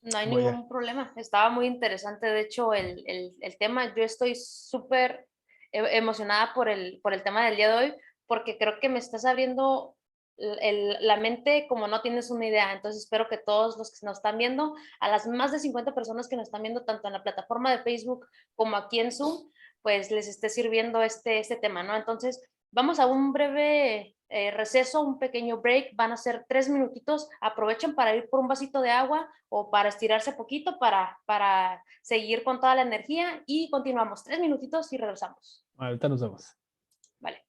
No hay ningún problema, estaba muy interesante, de hecho, el tema. Yo estoy súper emocionada por el tema del día de hoy, porque creo que me estás abriendo la mente como no tienes una idea. Entonces espero que todos los que nos están viendo, a las más de 50 personas que nos están viendo tanto en la plataforma de Facebook como aquí en Zoom, pues les esté sirviendo este tema, ¿no? Entonces vamos a un breve receso, un pequeño break. Van a ser 3 minutitos. Aprovechen para ir por un vasito de agua o para estirarse poquito para seguir con toda la energía, y continuamos 3 minutitos y regresamos. Ahorita nos vemos. Vale.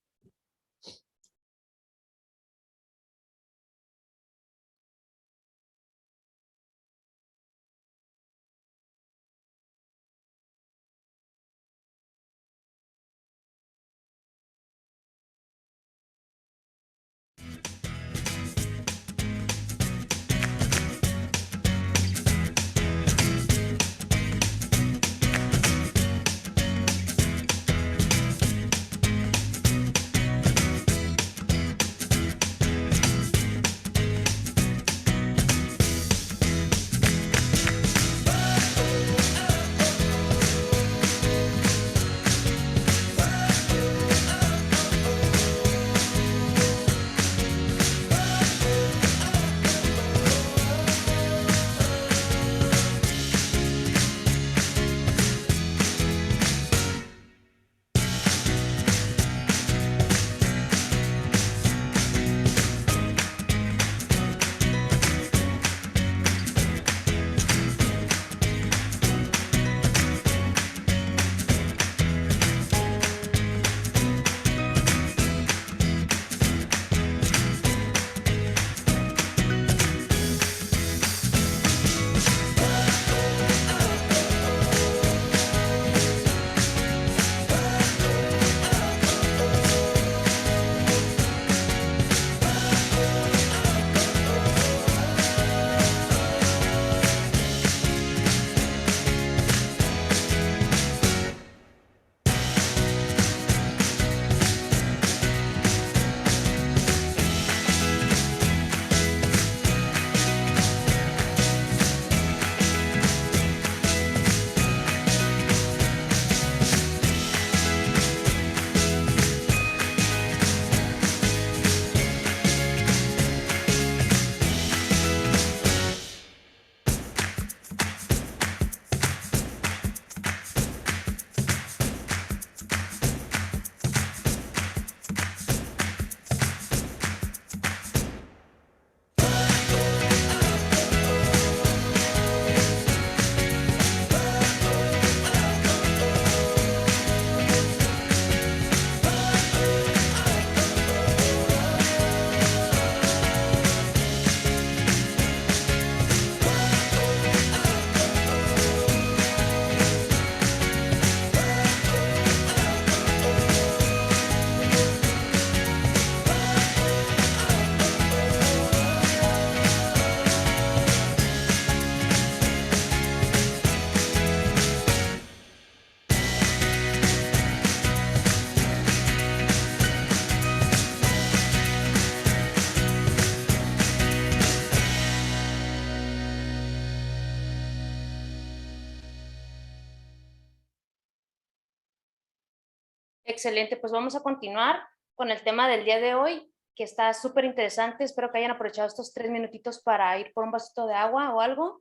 Excelente, pues vamos a continuar con el tema del día de hoy, que está súper interesante. Espero que hayan aprovechado estos 3 minutitos para ir por un vasito de agua o algo.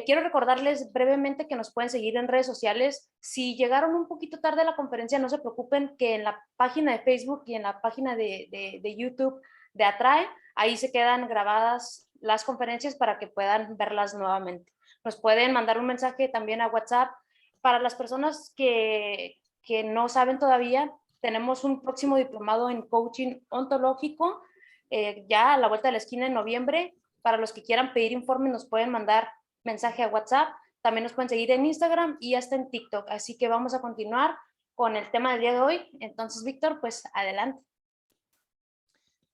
Quiero recordarles brevemente que nos pueden seguir en redes sociales. Si llegaron un poquito tarde a la conferencia, no se preocupen, que en la página de Facebook y en la página de YouTube de Atrae, ahí se quedan grabadas las conferencias para que puedan verlas nuevamente. Nos pueden mandar un mensaje también a WhatsApp. Para las personas que no saben todavía, tenemos un próximo diplomado en coaching ontológico, ya a la vuelta de la esquina en noviembre. Para los que quieran pedir informe, nos pueden mandar mensaje a WhatsApp. También nos pueden seguir en Instagram y hasta en TikTok. Así que vamos a continuar con el tema del día de hoy. Entonces, Víctor, pues adelante.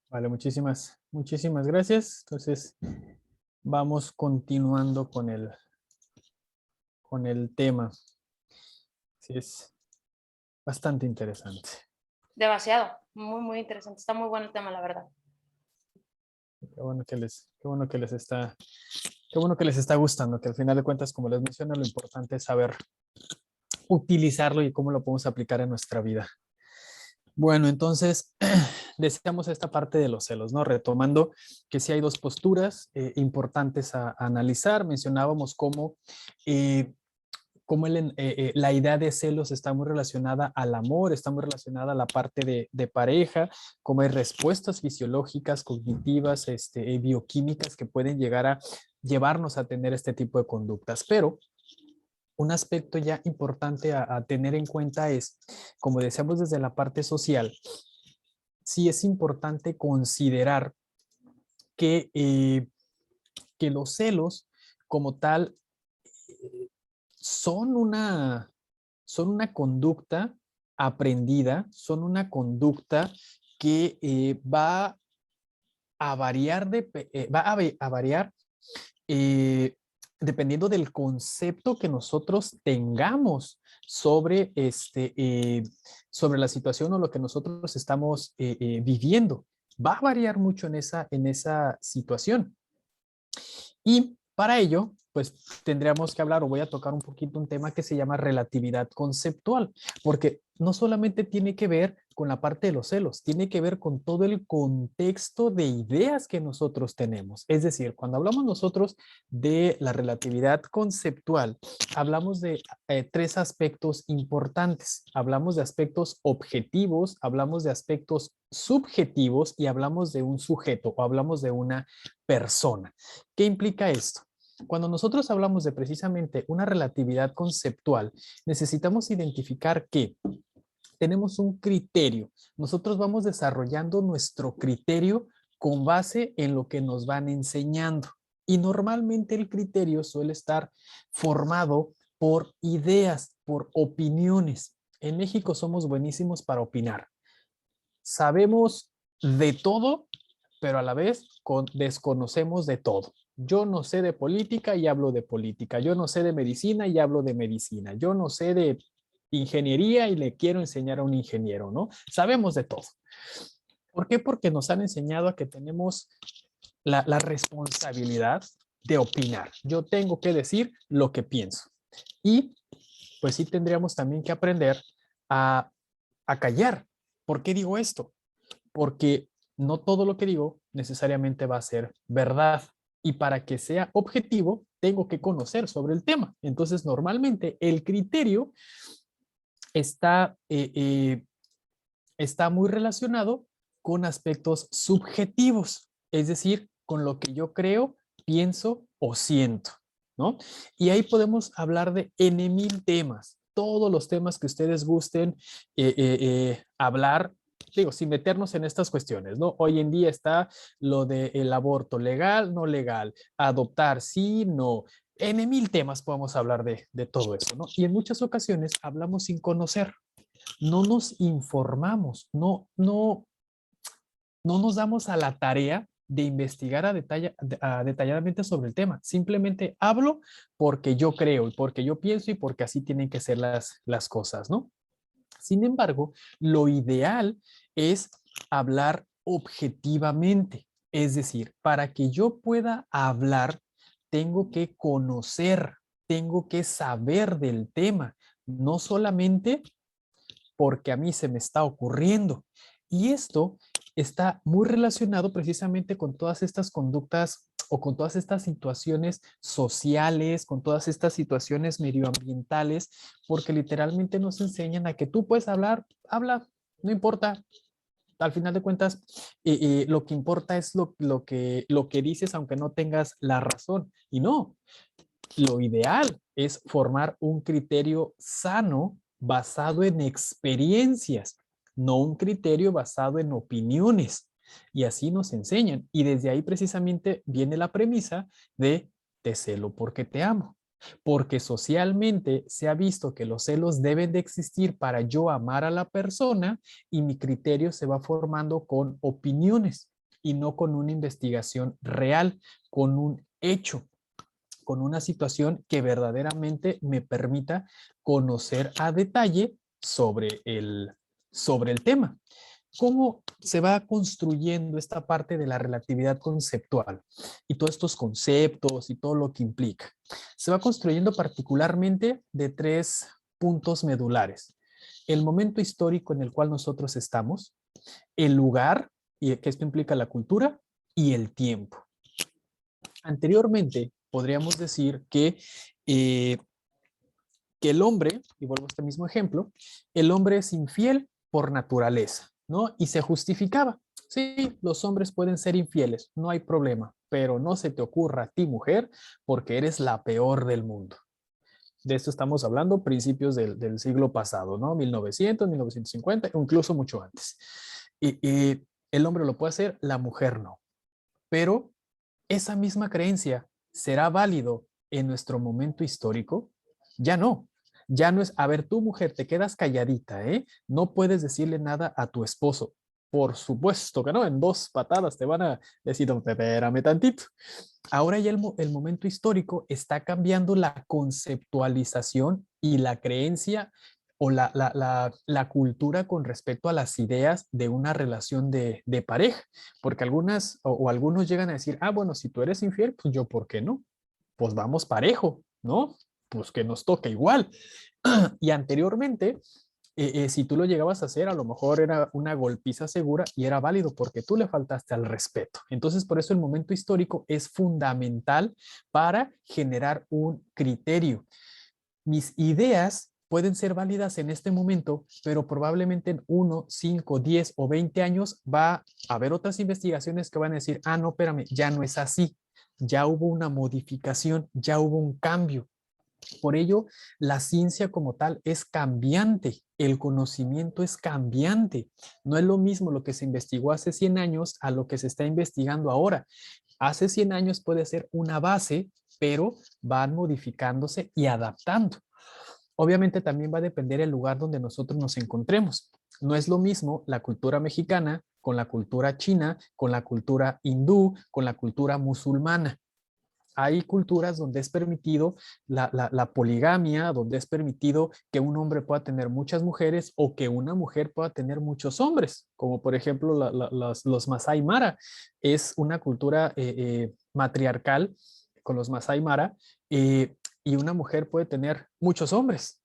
Vale, muchísimas gracias. Entonces, vamos continuando con el tema. Sí, es bastante interesante. Demasiado, muy interesante. Está muy bueno el tema, la verdad. Qué bueno que les está gustando, que al final de cuentas, como les mencioné, lo importante es saber utilizarlo y cómo lo podemos aplicar en nuestra vida. Bueno, entonces decíamos esta parte de los celos, ¿no? Retomando que sí hay dos posturas importantes a analizar. Mencionábamos cómo la idea de celos está muy relacionada al amor, está muy relacionada a la parte de pareja, como hay respuestas fisiológicas, cognitivas, bioquímicas que pueden llegar a llevarnos a tener este tipo de conductas. Pero un aspecto ya importante a tener en cuenta es, como decíamos desde la parte social, sí es importante considerar que los celos como tal son una conducta aprendida, son una conducta que va a variar, dependiendo del concepto que nosotros tengamos sobre, sobre la situación o lo que nosotros estamos viviendo. Va a variar mucho en esa situación. Y para ello, pues tendríamos que hablar, o voy a tocar un poquito un tema que se llama relatividad conceptual, porque no solamente tiene que ver con la parte de los celos, tiene que ver con todo el contexto de ideas que nosotros tenemos. Es decir, cuando hablamos nosotros de la relatividad conceptual, hablamos de 3 aspectos importantes. Hablamos de aspectos objetivos, hablamos de aspectos subjetivos y hablamos de un sujeto o hablamos de una persona. ¿Qué implica esto? Cuando nosotros hablamos de precisamente una relatividad conceptual, necesitamos identificar que tenemos un criterio. Nosotros vamos desarrollando nuestro criterio con base en lo que nos van enseñando. Y normalmente el criterio suele estar formado por ideas, por opiniones. En México somos buenísimos para opinar. Sabemos de todo, pero a la vez desconocemos de todo. Yo no sé de política y hablo de política. Yo no sé de medicina y hablo de medicina. Yo no sé de ingeniería y le quiero enseñar a un ingeniero, ¿no? Sabemos de todo. ¿Por qué? Porque nos han enseñado a que tenemos la responsabilidad de opinar. Yo tengo que decir lo que pienso. Y pues sí tendríamos también que aprender a callar. ¿Por qué digo esto? Porque no todo lo que digo necesariamente va a ser verdad. Y para que sea objetivo, tengo que conocer sobre el tema. Entonces, normalmente el criterio está muy relacionado con aspectos subjetivos, es decir, con lo que yo creo, pienso o siento, ¿no? Y ahí podemos hablar de N mil temas, todos los temas que ustedes gusten hablar, digo, sin meternos en estas cuestiones, ¿no? Hoy en día está lo del aborto legal, no legal, adoptar, sí, no. N mil temas podemos hablar de todo eso, ¿no? Y en muchas ocasiones hablamos sin conocer, no nos informamos, no nos damos a la tarea de investigar detalladamente sobre el tema. Simplemente hablo porque yo creo y porque yo pienso y porque así tienen que ser las cosas, ¿no? Sin embargo, lo ideal es hablar objetivamente. Es decir, para que yo pueda hablar, tengo que conocer, tengo que saber del tema, no solamente porque a mí se me está ocurriendo. Y esto está muy relacionado precisamente con todas estas conductas o con todas estas situaciones sociales, con todas estas situaciones medioambientales, porque literalmente nos enseñan a que tú puedes hablar, habla, no importa. Al final de cuentas, lo que importa es lo que dices, aunque no tengas la razón. Y no, lo ideal es formar un criterio sano basado en experiencias, no un criterio basado en opiniones. Y así nos enseñan. Y desde ahí precisamente viene la premisa de te celo porque te amo. Porque socialmente se ha visto que los celos deben de existir para yo amar a la persona y mi criterio se va formando con opiniones y no con una investigación real, con un hecho, con una situación que verdaderamente me permita conocer a detalle sobre el tema. ¿Cómo se va construyendo esta parte de la relatividad conceptual y todos estos conceptos y todo lo que implica? Se va construyendo particularmente de 3 puntos medulares. El momento histórico en el cual nosotros estamos, el lugar, y que esto implica la cultura, y el tiempo. Anteriormente, podríamos decir eh, que el hombre, y vuelvo a este mismo ejemplo, el hombre es infiel por naturaleza, ¿no? Y se justificaba. Sí, los hombres pueden ser infieles, no hay problema, pero no se te ocurra a ti, mujer, porque eres la peor del mundo. De esto estamos hablando principios del siglo pasado, ¿no? 1900, 1950, incluso mucho antes. Y el hombre lo puede hacer, la mujer no. Pero esa misma creencia será válido en nuestro momento histórico. Ya no. Ya no es, a ver, tú mujer, te quedas calladita, ¿eh? No puedes decirle nada a tu esposo. Por supuesto que no, en 2 patadas te van a decir, espérame tantito. Ahora ya el momento histórico está cambiando la conceptualización y la creencia o la cultura con respecto a las ideas de una relación de pareja, porque algunas o algunos llegan a decir, ah, bueno, si tú eres infiel, pues yo, ¿por qué no? Pues vamos parejo, ¿no? Pues que nos toque igual. Y anteriormente, si tú lo llegabas a hacer, a lo mejor era una golpiza segura y era válido porque tú le faltaste al respeto. Entonces, por eso el momento histórico es fundamental para generar un criterio. Mis ideas pueden ser válidas en este momento, pero probablemente en 1, 5, 10 o 20 años va a haber otras investigaciones que van a decir, ah, no, espérame, ya no es así, ya hubo una modificación, ya hubo un cambio. Por ello, la ciencia como tal es cambiante, el conocimiento es cambiante. No es lo mismo lo que se investigó hace 100 años a lo que se está investigando ahora. Hace 100 años puede ser una base, pero van modificándose y adaptando. Obviamente también va a depender el lugar donde nosotros nos encontremos. No es lo mismo la cultura mexicana con la cultura china, con la cultura hindú, con la cultura musulmana. Hay culturas donde es permitido la poligamia, donde es permitido que un hombre pueda tener muchas mujeres o que una mujer pueda tener muchos hombres, como por ejemplo los Masai Mara. Es una cultura matriarcal con los Masai Mara y una mujer puede tener muchos hombres.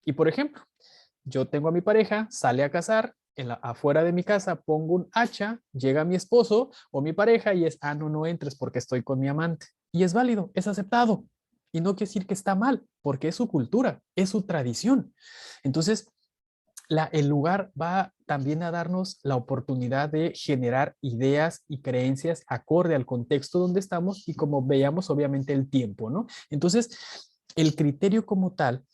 Y por ejemplo, yo tengo a mi pareja, sale a cazar, afuera de mi casa pongo un hacha, llega mi esposo o mi pareja y es, ah, no, no entres porque estoy con mi amante. Y es válido, es aceptado. Y no quiere decir que está mal, porque es su cultura, es su tradición. Entonces, el lugar va también a darnos la oportunidad de generar ideas y creencias acorde al contexto donde estamos y como veamos, obviamente, el tiempo, ¿no? Entonces, el criterio como tal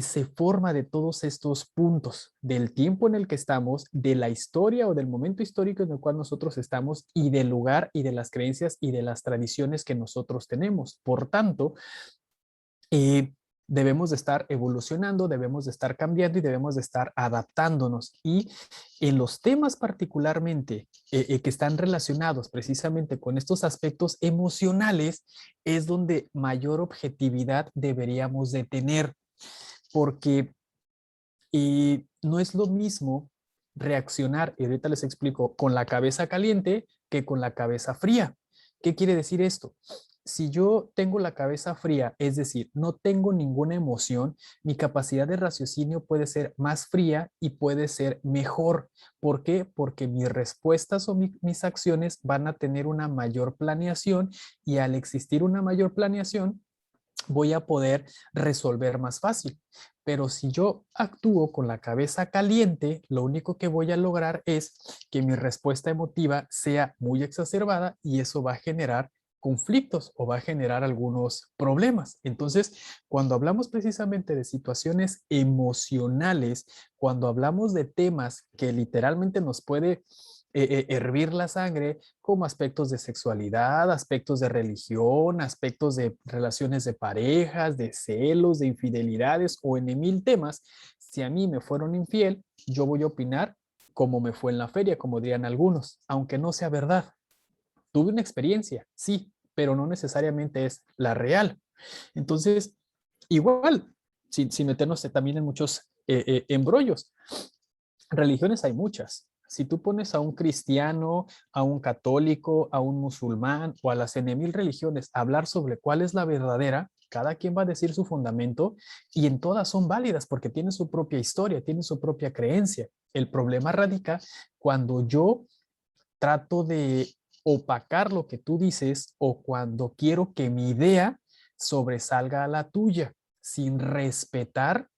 se forma de todos estos puntos, del tiempo en el que estamos, de la historia o del momento histórico en el cual nosotros estamos y del lugar y de las creencias y de las tradiciones que nosotros tenemos. Por tanto, debemos de estar evolucionando, debemos de estar cambiando y debemos de estar adaptándonos. Y en los temas particularmente que están relacionados precisamente con estos aspectos emocionales es donde mayor objetividad deberíamos de tener, porque no es lo mismo reaccionar, y ahorita les explico, con la cabeza caliente que con la cabeza fría. ¿Qué quiere decir esto? si yo tengo la cabeza fría, es decir, no tengo ninguna emoción, mi capacidad de raciocinio puede ser más fría y puede ser mejor. ¿Por qué? Porque mis respuestas o mis acciones van a tener una mayor planeación y al existir una mayor planeación, voy a poder resolver más fácil. Pero si yo actúo con la cabeza caliente, lo único que voy a lograr es que mi respuesta emotiva sea muy exacerbada y eso va a generar conflictos o va a generar algunos problemas. Entonces, cuando hablamos precisamente de situaciones emocionales, cuando hablamos de temas que literalmente nos puede hervir la sangre, como aspectos de sexualidad, aspectos de religión, aspectos de relaciones de parejas, de celos, de infidelidades o en mil temas. Si a mí me fueron infiel, yo voy a opinar como me fue en la feria, como dirían algunos, aunque no sea verdad. Tuve una experiencia, sí, pero no necesariamente es la real. Entonces, igual, sin meternos también en muchos embrollos, religiones hay muchas. Si tú pones a un cristiano, a un católico, a un musulmán o a las mil religiones a hablar sobre cuál es la verdadera, cada quien va a decir su fundamento y en todas son válidas porque tienen su propia historia, tienen su propia creencia. El problema radica cuando yo trato de opacar lo que tú dices o cuando quiero que mi idea sobresalga a la tuya sin respetar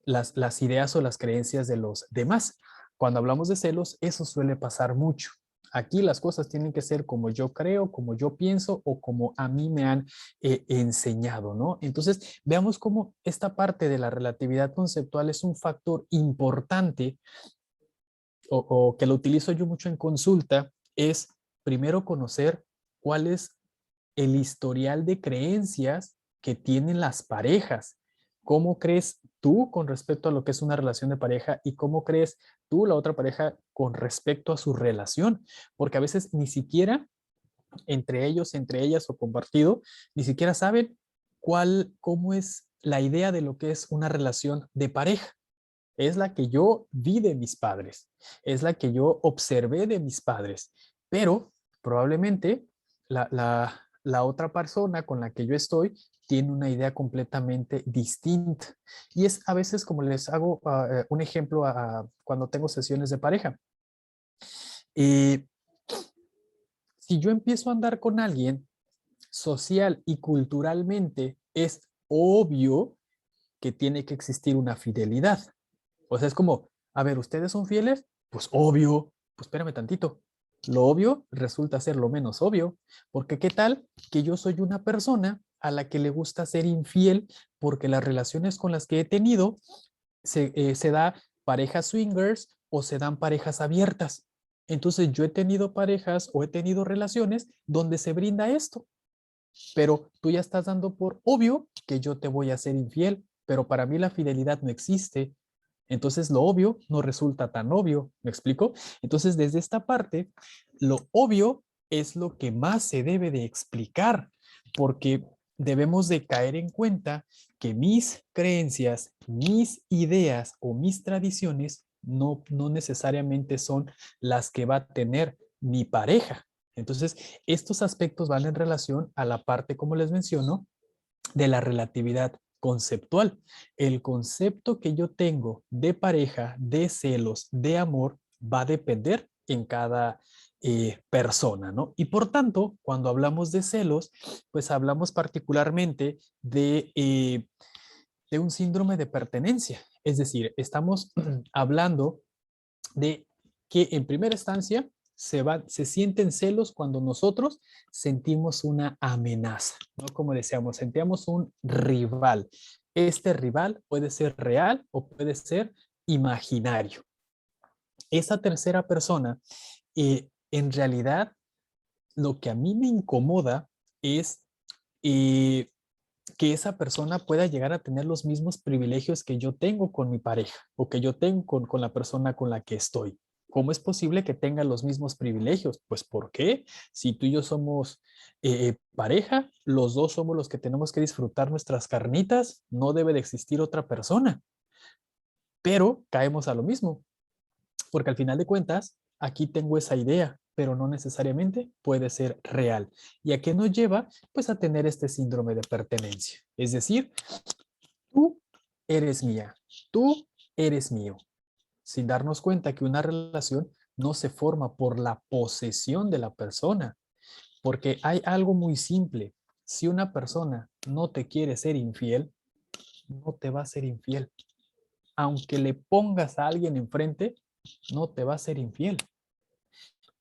las ideas o las creencias de los demás. Cuando hablamos de celos, eso suele pasar mucho. Aquí las cosas tienen que ser como yo creo, como yo pienso o como a mí me han enseñado, ¿no? Entonces, veamos cómo esta parte de la relatividad conceptual es un factor importante o que lo utilizo yo mucho en consulta, es primero conocer cuál es el historial de creencias que tienen las parejas. ¿Cómo crees tú con respecto a lo que es una relación de pareja y cómo crees tú la otra pareja con respecto a su relación? Porque a veces ni siquiera entre ellos, entre ellas o compartido, ni siquiera saben cómo es la idea de lo que es una relación de pareja. Es la que yo vi de mis padres, es la que yo observé de mis padres, pero probablemente la otra persona con la que yo estoy tiene una idea completamente distinta. Y es a veces como les hago un ejemplo cuando tengo sesiones de pareja. Eh, si yo empiezo a andar con alguien social y culturalmente, es obvio que tiene que existir una fidelidad. O sea, es como, a ver, ¿ustedes son fieles? Pues obvio, pues espérame tantito. Lo obvio resulta ser lo menos obvio, porque ¿qué tal que yo soy una persona a la que le gusta ser infiel porque las relaciones con las que he tenido se da parejas swingers o se dan parejas abiertas? Entonces yo he tenido parejas o he tenido relaciones donde se brinda esto, pero tú ya estás dando por obvio que yo te voy a ser infiel, pero para mí la fidelidad no existe. Entonces lo obvio no resulta tan obvio, ¿me explico? Entonces desde esta parte, lo obvio es lo que más se debe de explicar, porque debemos de caer en cuenta que mis creencias, mis ideas o mis tradiciones no necesariamente son las que va a tener mi pareja. Entonces, estos aspectos van en relación a la parte, como les menciono, de la relatividad conceptual. El concepto que yo tengo de pareja, de celos, de amor, va a depender en cada persona, ¿no? Y por tanto, cuando hablamos de celos, pues hablamos particularmente de un síndrome de pertenencia. Es decir, estamos hablando de que en primera instancia se sienten celos cuando nosotros sentimos una amenaza, ¿no? Como decíamos, sentíamos un rival. Este rival puede ser real o puede ser imaginario. Esa tercera persona, en realidad, lo que a mí me incomoda es eh, que esa persona pueda llegar a tener los mismos privilegios que yo tengo con mi pareja o que yo tengo con la persona con la que estoy. ¿Cómo es posible que tenga los mismos privilegios? Pues ¿por qué? Si tú y yo somos pareja, los dos somos los que tenemos que disfrutar nuestras carnitas, no debe de existir otra persona. Pero caemos a lo mismo, porque al final de cuentas, aquí tengo esa idea, pero no necesariamente puede ser real. ¿Y a qué nos lleva? Pues a tener este síndrome de pertenencia. Es decir, tú eres mía, tú eres mío, sin darnos cuenta que una relación no se forma por la posesión de la persona, porque hay algo muy simple. Si una persona no te quiere ser infiel, no te va a ser infiel. Aunque le pongas a alguien enfrente, no te va a ser infiel.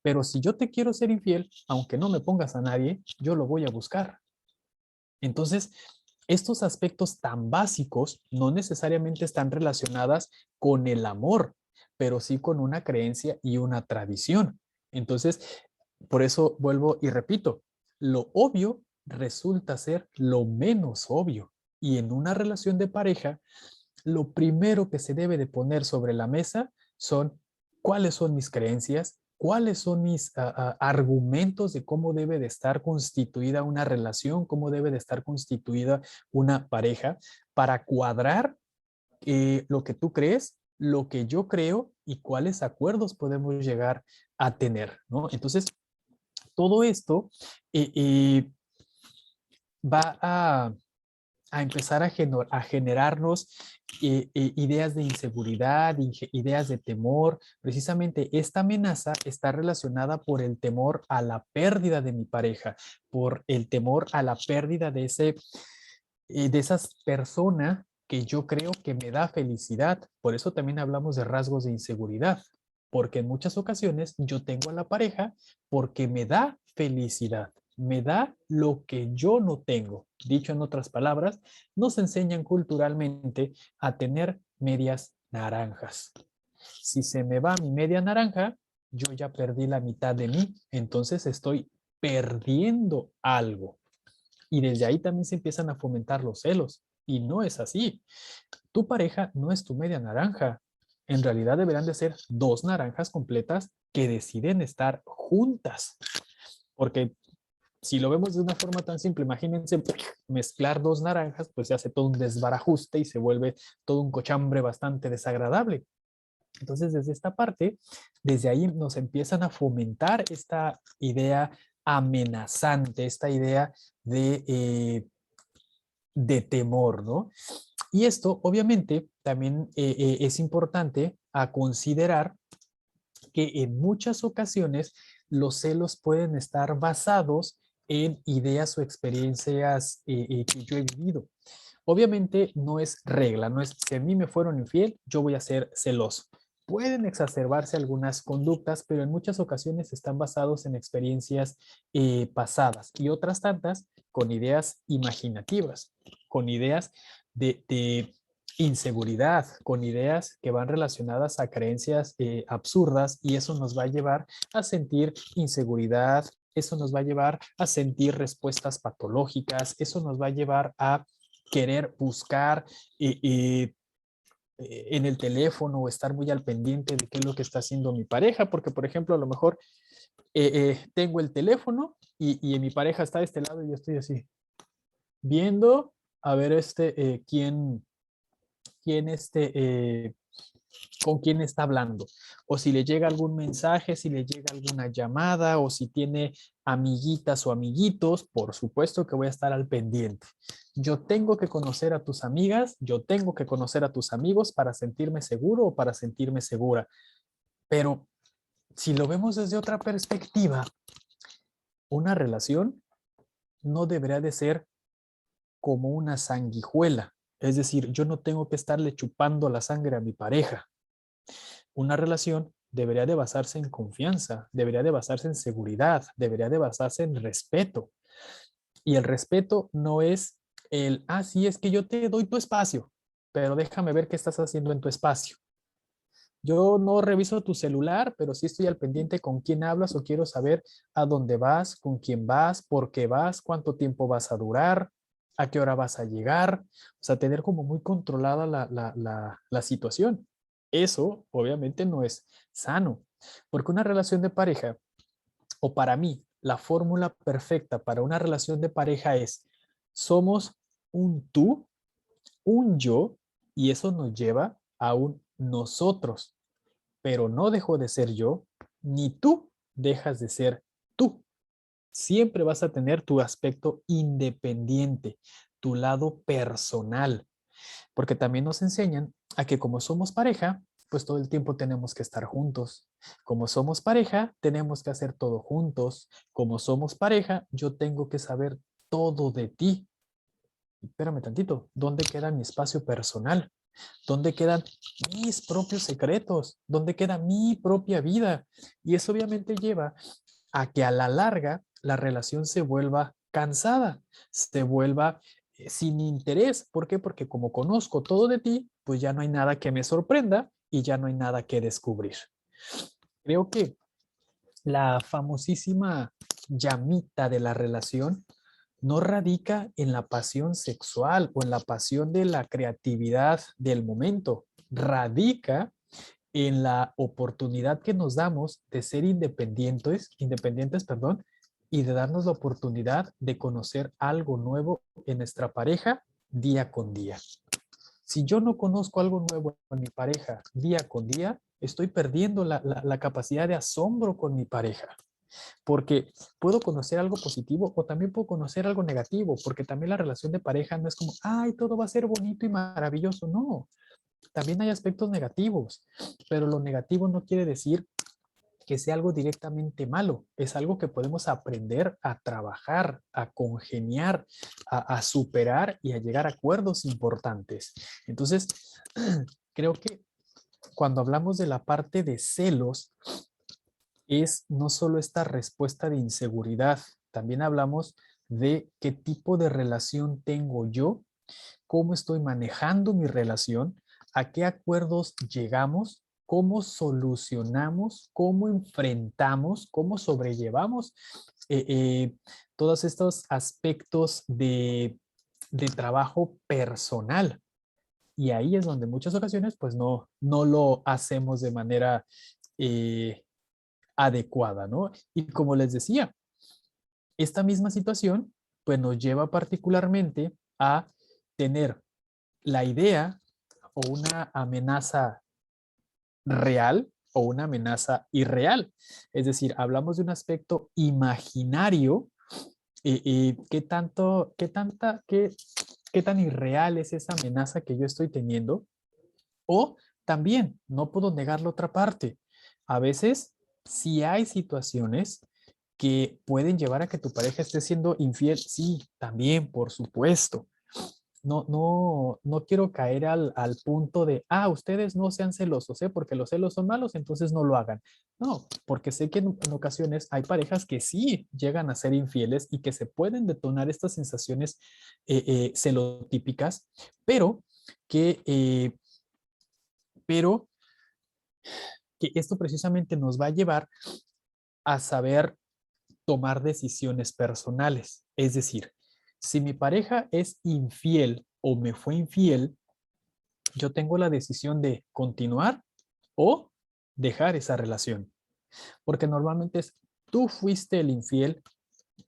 Pero si yo te quiero ser infiel, aunque no me pongas a nadie, yo lo voy a buscar. Entonces, estos aspectos tan básicos no necesariamente están relacionadas con el amor, pero sí con una creencia y una tradición. Entonces, por eso vuelvo y repito, lo obvio resulta ser lo menos obvio. Y en una relación de pareja, lo primero que se debe de poner sobre la mesa son cuáles son mis creencias, cuáles son mis argumentos de cómo debe de estar constituida una relación, cómo debe de estar constituida una pareja para cuadrar lo que tú crees, lo que yo creo y cuáles acuerdos podemos llegar a tener, ¿no? Entonces, todo esto va a empezar a generarnos ideas de inseguridad, ideas de temor. Precisamente esta amenaza está relacionada por el temor a la pérdida de mi pareja, por el temor a la pérdida de esas personas que yo creo que me da felicidad. Por eso también hablamos de rasgos de inseguridad, porque en muchas ocasiones yo tengo a la pareja porque me da felicidad, me da lo que yo no tengo. Dicho en otras palabras, nos enseñan culturalmente a tener medias naranjas. Si se me va mi media naranja, yo ya perdí la mitad de mí, entonces estoy perdiendo algo. Y desde ahí también se empiezan a fomentar los celos. Y no es así. Tu pareja no es tu media naranja. En realidad deberán de ser dos naranjas completas que deciden estar juntas. Porque si lo vemos de una forma tan simple, imagínense mezclar dos naranjas, pues se hace todo un desbarajuste y se vuelve todo un cochambre bastante desagradable. Entonces, desde esta parte, desde ahí nos empiezan a fomentar esta idea amenazante, esta idea de temor, ¿no? Y esto, obviamente, también es importante a considerar que en muchas ocasiones los celos pueden estar basados en ideas o experiencias que yo he vivido. Obviamente no es regla, no es si a mí me fueron infiel, yo voy a ser celoso. Pueden exacerbarse algunas conductas, pero en muchas ocasiones están basados en experiencias pasadas y otras tantas con ideas imaginativas, con ideas de inseguridad, con ideas que van relacionadas a creencias absurdas y eso nos va a llevar a sentir inseguridad, eso nos va a llevar a sentir respuestas patológicas, eso nos va a llevar a querer buscar en el teléfono o estar muy al pendiente de qué es lo que está haciendo mi pareja, porque por ejemplo a lo mejor tengo el teléfono y mi pareja está de este lado y yo estoy así viendo a ver quién con quién está hablando, o si le llega algún mensaje, si le llega alguna llamada, o si tiene amiguitas o amiguitos, por supuesto que voy a estar al pendiente. Yo tengo que conocer a tus amigas, yo tengo que conocer a tus amigos para sentirme seguro o para sentirme segura. Pero si lo vemos desde otra perspectiva, una relación no debería de ser como una sanguijuela. Es decir, yo no tengo que estarle chupando la sangre a mi pareja. Una relación debería de basarse en confianza, debería de basarse en seguridad, debería de basarse en respeto. Y el respeto no es sí, es que yo te doy tu espacio, pero déjame ver qué estás haciendo en tu espacio. Yo no reviso tu celular, pero sí estoy al pendiente con quién hablas o quiero saber a dónde vas, con quién vas, por qué vas, cuánto tiempo vas a durar, a qué hora vas a llegar. O sea, tener como muy controlada la situación. Eso obviamente no es sano, porque una relación de pareja, o para mí, la fórmula perfecta para una relación de pareja es, somos un tú, un yo, y eso nos lleva a un nosotros, pero no dejó de ser yo, ni tú dejas de ser tú. Siempre vas a tener tu aspecto independiente, tu lado personal, porque también nos enseñan a que como somos pareja, pues todo el tiempo tenemos que estar juntos. Como somos pareja, tenemos que hacer todo juntos. Como somos pareja, yo tengo que saber todo de ti. Espérame tantito, ¿dónde queda mi espacio personal? ¿Dónde quedan mis propios secretos? ¿Dónde queda mi propia vida? Y eso obviamente lleva a que a la larga la relación se vuelva cansada, se vuelva sin interés. ¿Por qué? Porque como conozco todo de ti, pues ya no hay nada que me sorprenda y ya no hay nada que descubrir. Creo que la famosísima llamita de la relación no radica en la pasión sexual o en la pasión de la creatividad del momento, radica en la oportunidad que nos damos de ser independientes, perdón, y de darnos la oportunidad de conocer algo nuevo en nuestra pareja día con día. Si yo no conozco algo nuevo en mi pareja día con día, estoy perdiendo la capacidad de asombro con mi pareja. Porque puedo conocer algo positivo o también puedo conocer algo negativo, porque también la relación de pareja no es como, ay, todo va a ser bonito y maravilloso. No, también hay aspectos negativos, pero lo negativo no quiere decir que sea algo directamente malo. Es algo que podemos aprender a trabajar, a congeniar, a superar y a llegar a acuerdos importantes. Entonces, creo que cuando hablamos de la parte de celos, es no solo esta respuesta de inseguridad, también hablamos de qué tipo de relación tengo yo, cómo estoy manejando mi relación, a qué acuerdos llegamos, cómo solucionamos, cómo enfrentamos, cómo sobrellevamos todos estos aspectos de trabajo personal. Y ahí es donde en muchas ocasiones pues no lo hacemos de manera adecuada, ¿no? Y como les decía, esta misma situación pues nos lleva particularmente a tener la idea o una amenaza real o una amenaza irreal. Es decir, hablamos de un aspecto imaginario y qué tan irreal es esa amenaza que yo estoy teniendo. O también, no puedo negar la otra parte. A veces, si hay situaciones que pueden llevar a que tu pareja esté siendo infiel, sí, también, por supuesto. No quiero caer al punto de, ustedes no sean celosos, ¿eh? Porque los celos son malos, entonces no lo hagan. No, porque sé que en ocasiones hay parejas que sí llegan a ser infieles y que se pueden detonar estas sensaciones celotípicas, pero que, eh, pero que esto precisamente nos va a llevar a saber tomar decisiones personales. Es decir, si mi pareja es infiel o me fue infiel, yo tengo la decisión de continuar o dejar esa relación. Porque normalmente es, tú fuiste el infiel,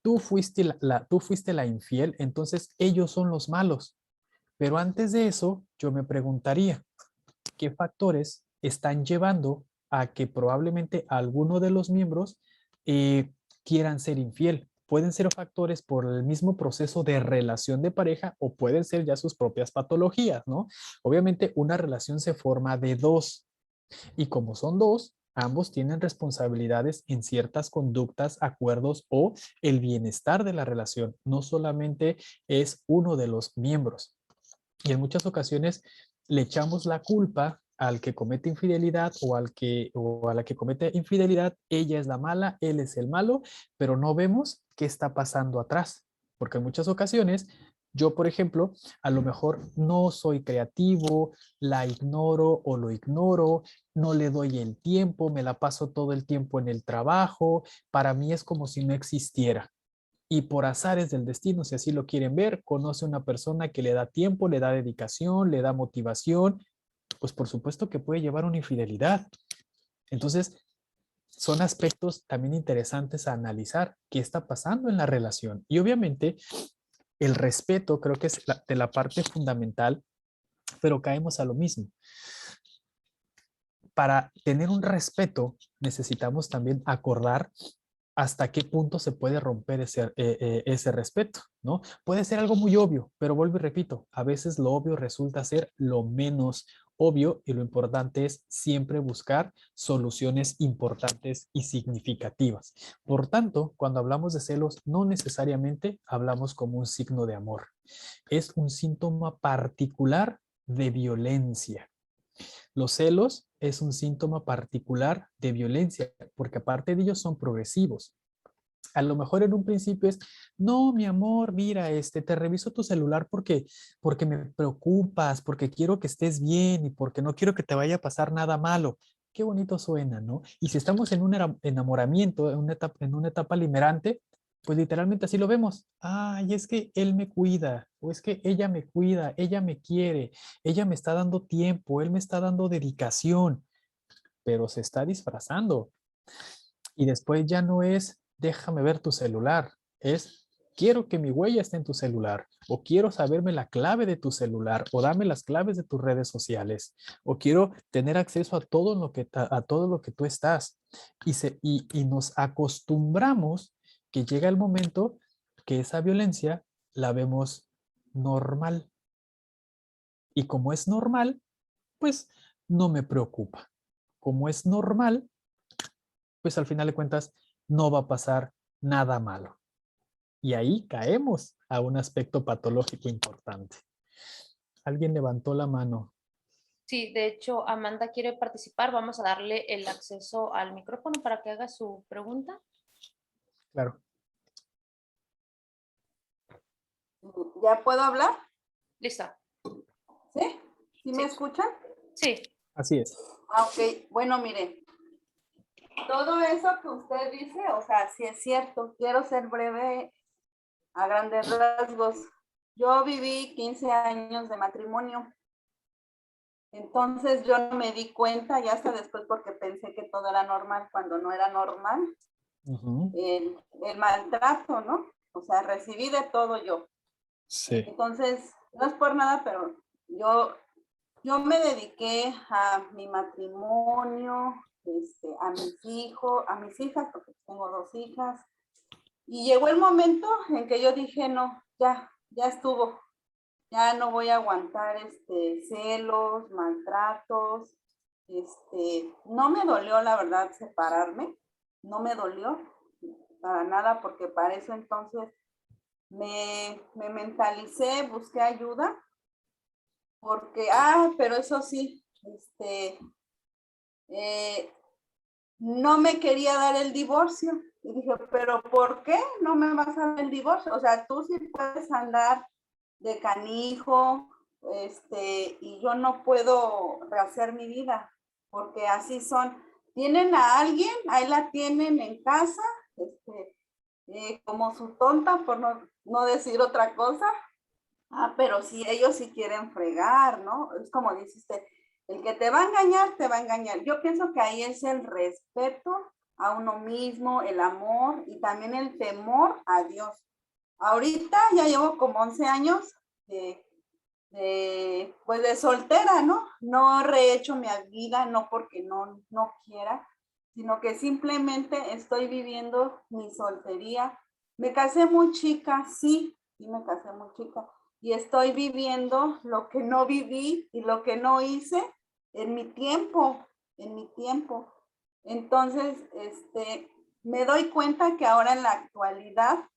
tú fuiste la infiel, entonces ellos son los malos. Pero antes de eso, yo me preguntaría, ¿qué factores están llevando a que probablemente alguno de los miembros quieran ser infiel? Pueden ser factores por el mismo proceso de relación de pareja o pueden ser ya sus propias patologías, ¿no? Obviamente una relación se forma de dos y como son dos, ambos tienen responsabilidades en ciertas conductas, acuerdos o el bienestar de la relación. No solamente es uno de los miembros. Y en muchas ocasiones le echamos la culpa al que comete infidelidad o a la que comete infidelidad. Ella es la mala, él es el malo, pero no vemos qué está pasando atrás. Porque en muchas ocasiones yo, por ejemplo, a lo mejor no soy creativo, la ignoro o lo ignoro, no le doy el tiempo, me la paso todo el tiempo en el trabajo. Para mí es como si no existiera. Y por azares del destino, si así lo quieren ver, conoce a una persona que le da tiempo, le da dedicación, le da motivación, pues por supuesto que puede llevar una infidelidad. Entonces, son aspectos también interesantes a analizar qué está pasando en la relación. Y obviamente, el respeto creo que es de la parte fundamental, pero caemos a lo mismo. para tener un respeto necesitamos también acordar hasta qué punto se puede romper ese respeto, ¿no? Puede ser algo muy obvio, pero vuelvo y repito, a veces lo obvio resulta ser lo menos obvio y lo importante es siempre buscar soluciones importantes y significativas. Por tanto, cuando hablamos de celos, no necesariamente hablamos como un signo de amor. Es un síntoma particular de violencia. Los celos es un síntoma particular de violencia, porque aparte de ellos son progresivos. A lo mejor en un principio es, no, mi amor, mira, te reviso tu celular porque me preocupas, porque quiero que estés bien y porque no quiero que te vaya a pasar nada malo. Qué bonito suena, ¿no? Y si estamos en un enamoramiento, en una etapa limerante, pues literalmente así lo vemos. Ay, es que él me cuida, o es que ella me cuida, ella me quiere, ella me está dando tiempo, él me está dando dedicación, pero se está disfrazando. Y después ya no es, déjame ver tu celular, es, quiero que mi huella esté en tu celular, o quiero saberme la clave de tu celular, o dame las claves de tus redes sociales, o quiero tener acceso a todo lo que tú estás. Y nos acostumbramos que llega el momento que esa violencia la vemos normal. Y como es normal, pues no me preocupa. Como es normal, pues al final de cuentas no va a pasar nada malo. Y ahí caemos a un aspecto patológico importante. Alguien levantó la mano. Sí, de hecho, Amanda quiere participar. Vamos a darle el acceso al micrófono para que haga su pregunta. Claro. ¿Ya puedo hablar? Lista. ¿Sí? ¿Sí me escuchan? Sí. Así es. Ah, ok. Bueno, mire, todo eso que usted dice, o sea, sí es cierto. Quiero ser breve a grandes rasgos. Yo viví 15 años de matrimonio. Entonces yo no me di cuenta, ya hasta después porque pensé que todo era normal cuando no era normal. El maltrato, ¿no? O sea, recibí de todo yo. Sí. Entonces, no es por nada, pero yo me dediqué a mi matrimonio, a mis hijas, porque tengo 2 hijas. Y llegó el momento en que yo dije, no, ya estuvo. Ya no voy a aguantar celos, maltratos. No me dolió, la verdad, separarme. No me dolió para nada, porque para eso entonces me mentalicé, busqué ayuda. Porque, pero eso sí, no me quería dar el divorcio. Y dije, pero ¿por qué no me vas a dar el divorcio? O sea, tú sí puedes andar de canijo, y yo no puedo rehacer mi vida, porque así son. Tienen a alguien, ahí la tienen en casa, como su tonta, por no decir otra cosa. Pero si ellos sí quieren fregar, ¿no? Es como dice usted, el que te va a engañar, te va a engañar. Yo pienso que ahí es el respeto a uno mismo, el amor y también el temor a Dios. Ahorita ya llevo como 11 años pues de soltera, ¿no? No he rehecho mi vida, no porque no quiera, sino que simplemente estoy viviendo mi soltería. Me casé muy chica, sí me casé muy chica. Y estoy viviendo lo que no viví y lo que no hice en mi tiempo. Entonces, me doy cuenta que ahora en la actualidad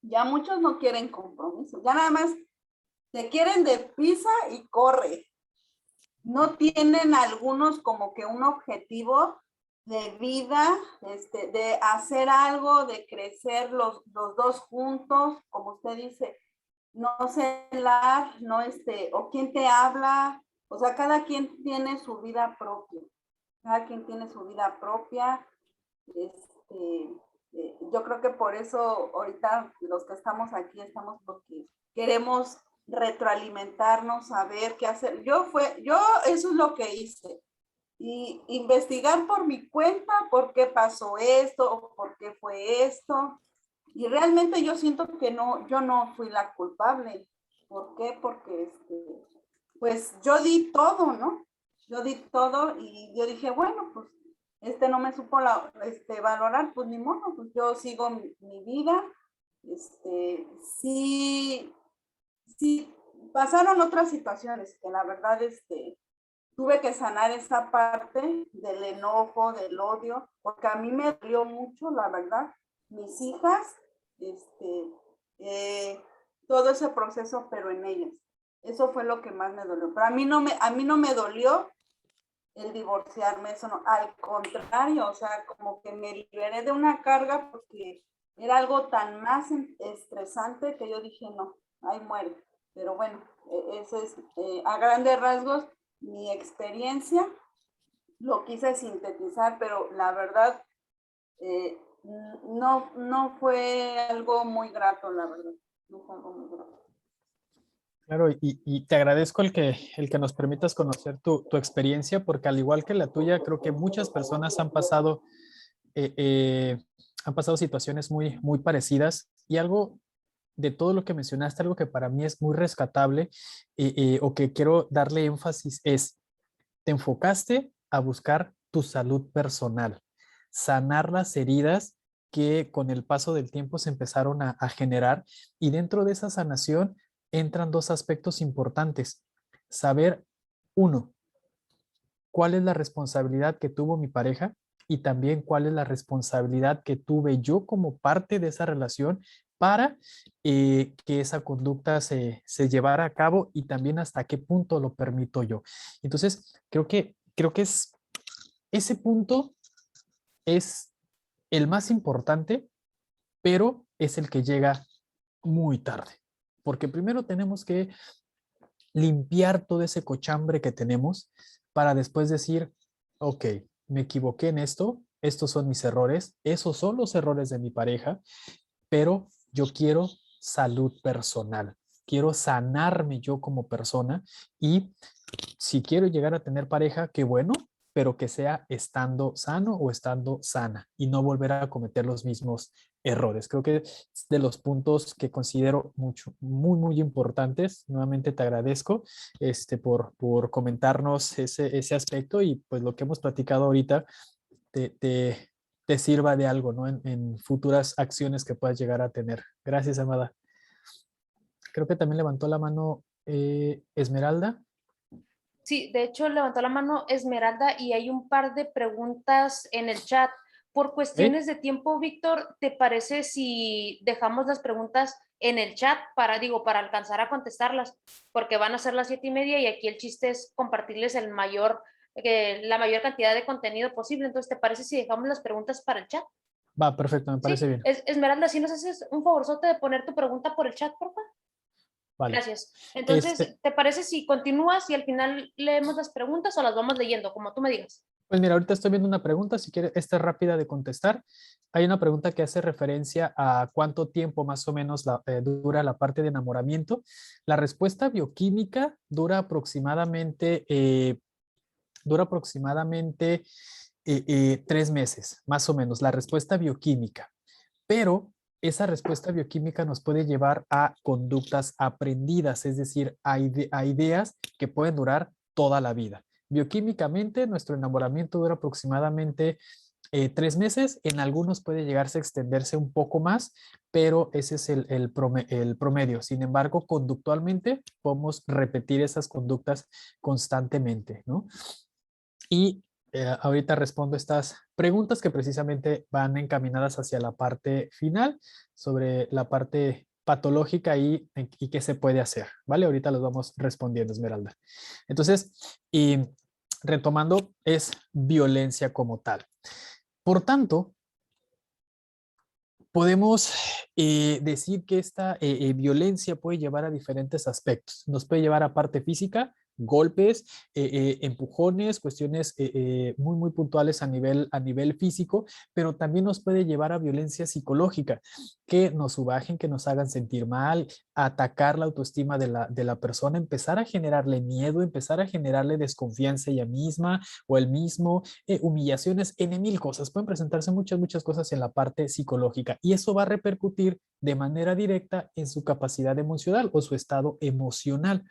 ya muchos no quieren compromiso, ya nada más te quieren de pisa y corre. No tienen algunos como que un objetivo de vida, de hacer algo, de crecer los dos juntos, como usted dice, no celar, no o quién te habla, o sea, cada quien tiene su vida propia, yo creo que por eso ahorita los que estamos aquí estamos porque queremos retroalimentarnos, saber qué hacer. Yo eso es lo que hice, y investigar por mi cuenta por qué pasó esto o por qué fue esto. Y realmente yo siento que yo no fui la culpable. ¿Por qué? Porque pues yo di todo, ¿no? yo di todo y yo dije, bueno, pues no me supo valorar, pues ni modo, pues yo sigo mi vida. Sí, sí, pasaron otras situaciones que la verdad, tuve que sanar esa parte del enojo, del odio, porque a mí me dolió mucho, la verdad, mis hijas, eh, todo ese proceso, pero en ellas. Eso fue lo que más me dolió. Pero a mí no me dolió el divorciarme, eso no, al contrario, o sea, como que me liberé de una carga porque era algo tan más estresante que yo dije, no, ahí muere. Pero bueno, eso es a grandes rasgos mi experiencia, lo quise sintetizar, pero la verdad no fue algo muy grato, la verdad, no fue algo muy grato. Claro, y te agradezco el que nos permitas conocer tu experiencia, porque al igual que la tuya, creo que muchas personas eh, eh, han pasado situaciones muy, muy parecidas y algo de todo lo que mencionaste, algo que para mí es muy rescatable o que quiero darle énfasis es, te enfocaste a buscar tu salud personal, sanar las heridas que con el paso del tiempo se empezaron a generar y dentro de esa sanación entran dos aspectos importantes. Saber, uno, cuál es la responsabilidad que tuvo mi pareja y también cuál es la responsabilidad que tuve yo como parte de esa relación para que esa conducta se llevara a cabo y también hasta qué punto lo permito yo. Entonces, creo que ese punto es el más importante, pero es el que llega muy tarde, porque primero tenemos que limpiar todo ese cochambre que tenemos para después decir, ok, me equivoqué en esto, estos son mis errores, esos son los errores de mi pareja, pero yo quiero salud personal, quiero sanarme yo como persona y si quiero llegar a tener pareja, qué bueno, pero que sea estando sano o estando sana y no volver a cometer los mismos errores. Creo que es de los puntos que considero muy, muy importantes. Nuevamente te agradezco por comentarnos ese aspecto y pues lo que hemos platicado ahorita te, te, te sirva de algo, ¿no? En futuras acciones que puedas llegar a tener. Gracias, Amada. Creo que también levantó la mano Esmeralda. Sí, de hecho levantó la mano Esmeralda y hay un par de preguntas en el chat. Por ¿Eh? cuestiones de tiempo, Víctor, ¿te parece si dejamos las preguntas en el chat para alcanzar a contestarlas? Porque van a ser las 7:30 y aquí el chiste es compartirles la mayor cantidad de contenido posible. Entonces, ¿te parece si dejamos las preguntas para el chat? Va, perfecto, me parece Sí, bien. Esmeralda, si nos haces un favorzote de poner tu pregunta por el chat, por favor. Vale. Gracias. Entonces, ¿te parece si continúas y al final leemos las preguntas o las vamos leyendo, como tú me digas? Pues mira, ahorita estoy viendo una pregunta, si quieres, esta es rápida de contestar. Hay una pregunta que hace referencia a cuánto tiempo más o menos dura la parte de enamoramiento. La respuesta bioquímica dura aproximadamente 3 meses, más o menos, la respuesta bioquímica. Pero esa respuesta bioquímica nos puede llevar a conductas aprendidas, es decir, a ideas que pueden durar toda la vida. Bioquímicamente, nuestro enamoramiento dura aproximadamente 3 meses, en algunos puede llegarse a extenderse un poco más, pero ese es el promedio. Sin embargo, conductualmente podemos repetir esas conductas constantemente, ¿no? Y ahorita respondo estas preguntas que precisamente van encaminadas hacia la parte final, sobre la parte patológica y qué se puede hacer, ¿vale? Ahorita los vamos respondiendo, Esmeralda. Entonces, y retomando, es violencia como tal. Por tanto, podemos decir que esta violencia puede llevar a diferentes aspectos. Nos puede llevar a parte física, golpes, empujones, cuestiones muy, muy puntuales a nivel físico, pero también nos puede llevar a violencia psicológica, que nos subajen, que nos hagan sentir mal, atacar la autoestima de la persona, empezar a generarle miedo, empezar a generarle desconfianza ella misma o el mismo, humillaciones, en mil cosas. Pueden presentarse muchas, muchas cosas en la parte psicológica y eso va a repercutir de manera directa en su capacidad emocional o su estado emocional.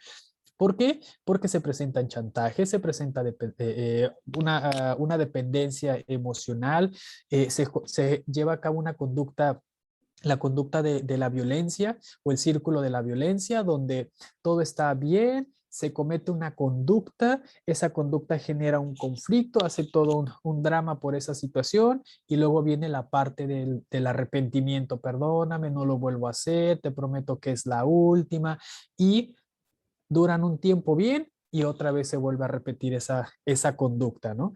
¿Por qué? Porque se presentan chantajes, se presenta una dependencia emocional, se lleva a cabo una conducta, la conducta de la violencia o el círculo de la violencia, donde todo está bien, se comete una conducta, esa conducta genera un conflicto, hace todo un drama por esa situación y luego viene la parte del arrepentimiento, perdóname, no lo vuelvo a hacer, te prometo que es la última y duran un tiempo bien y otra vez se vuelve a repetir esa conducta, ¿no?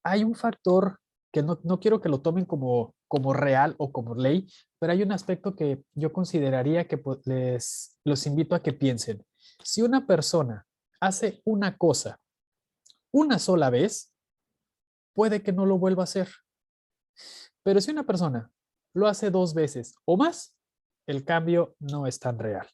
Hay un factor que no quiero que lo tomen como real o como ley, pero hay un aspecto que yo consideraría que los invito a que piensen. Si una persona hace una cosa una sola vez, puede que no lo vuelva a hacer. Pero si una persona lo hace 2 veces o más, el cambio no es tan real.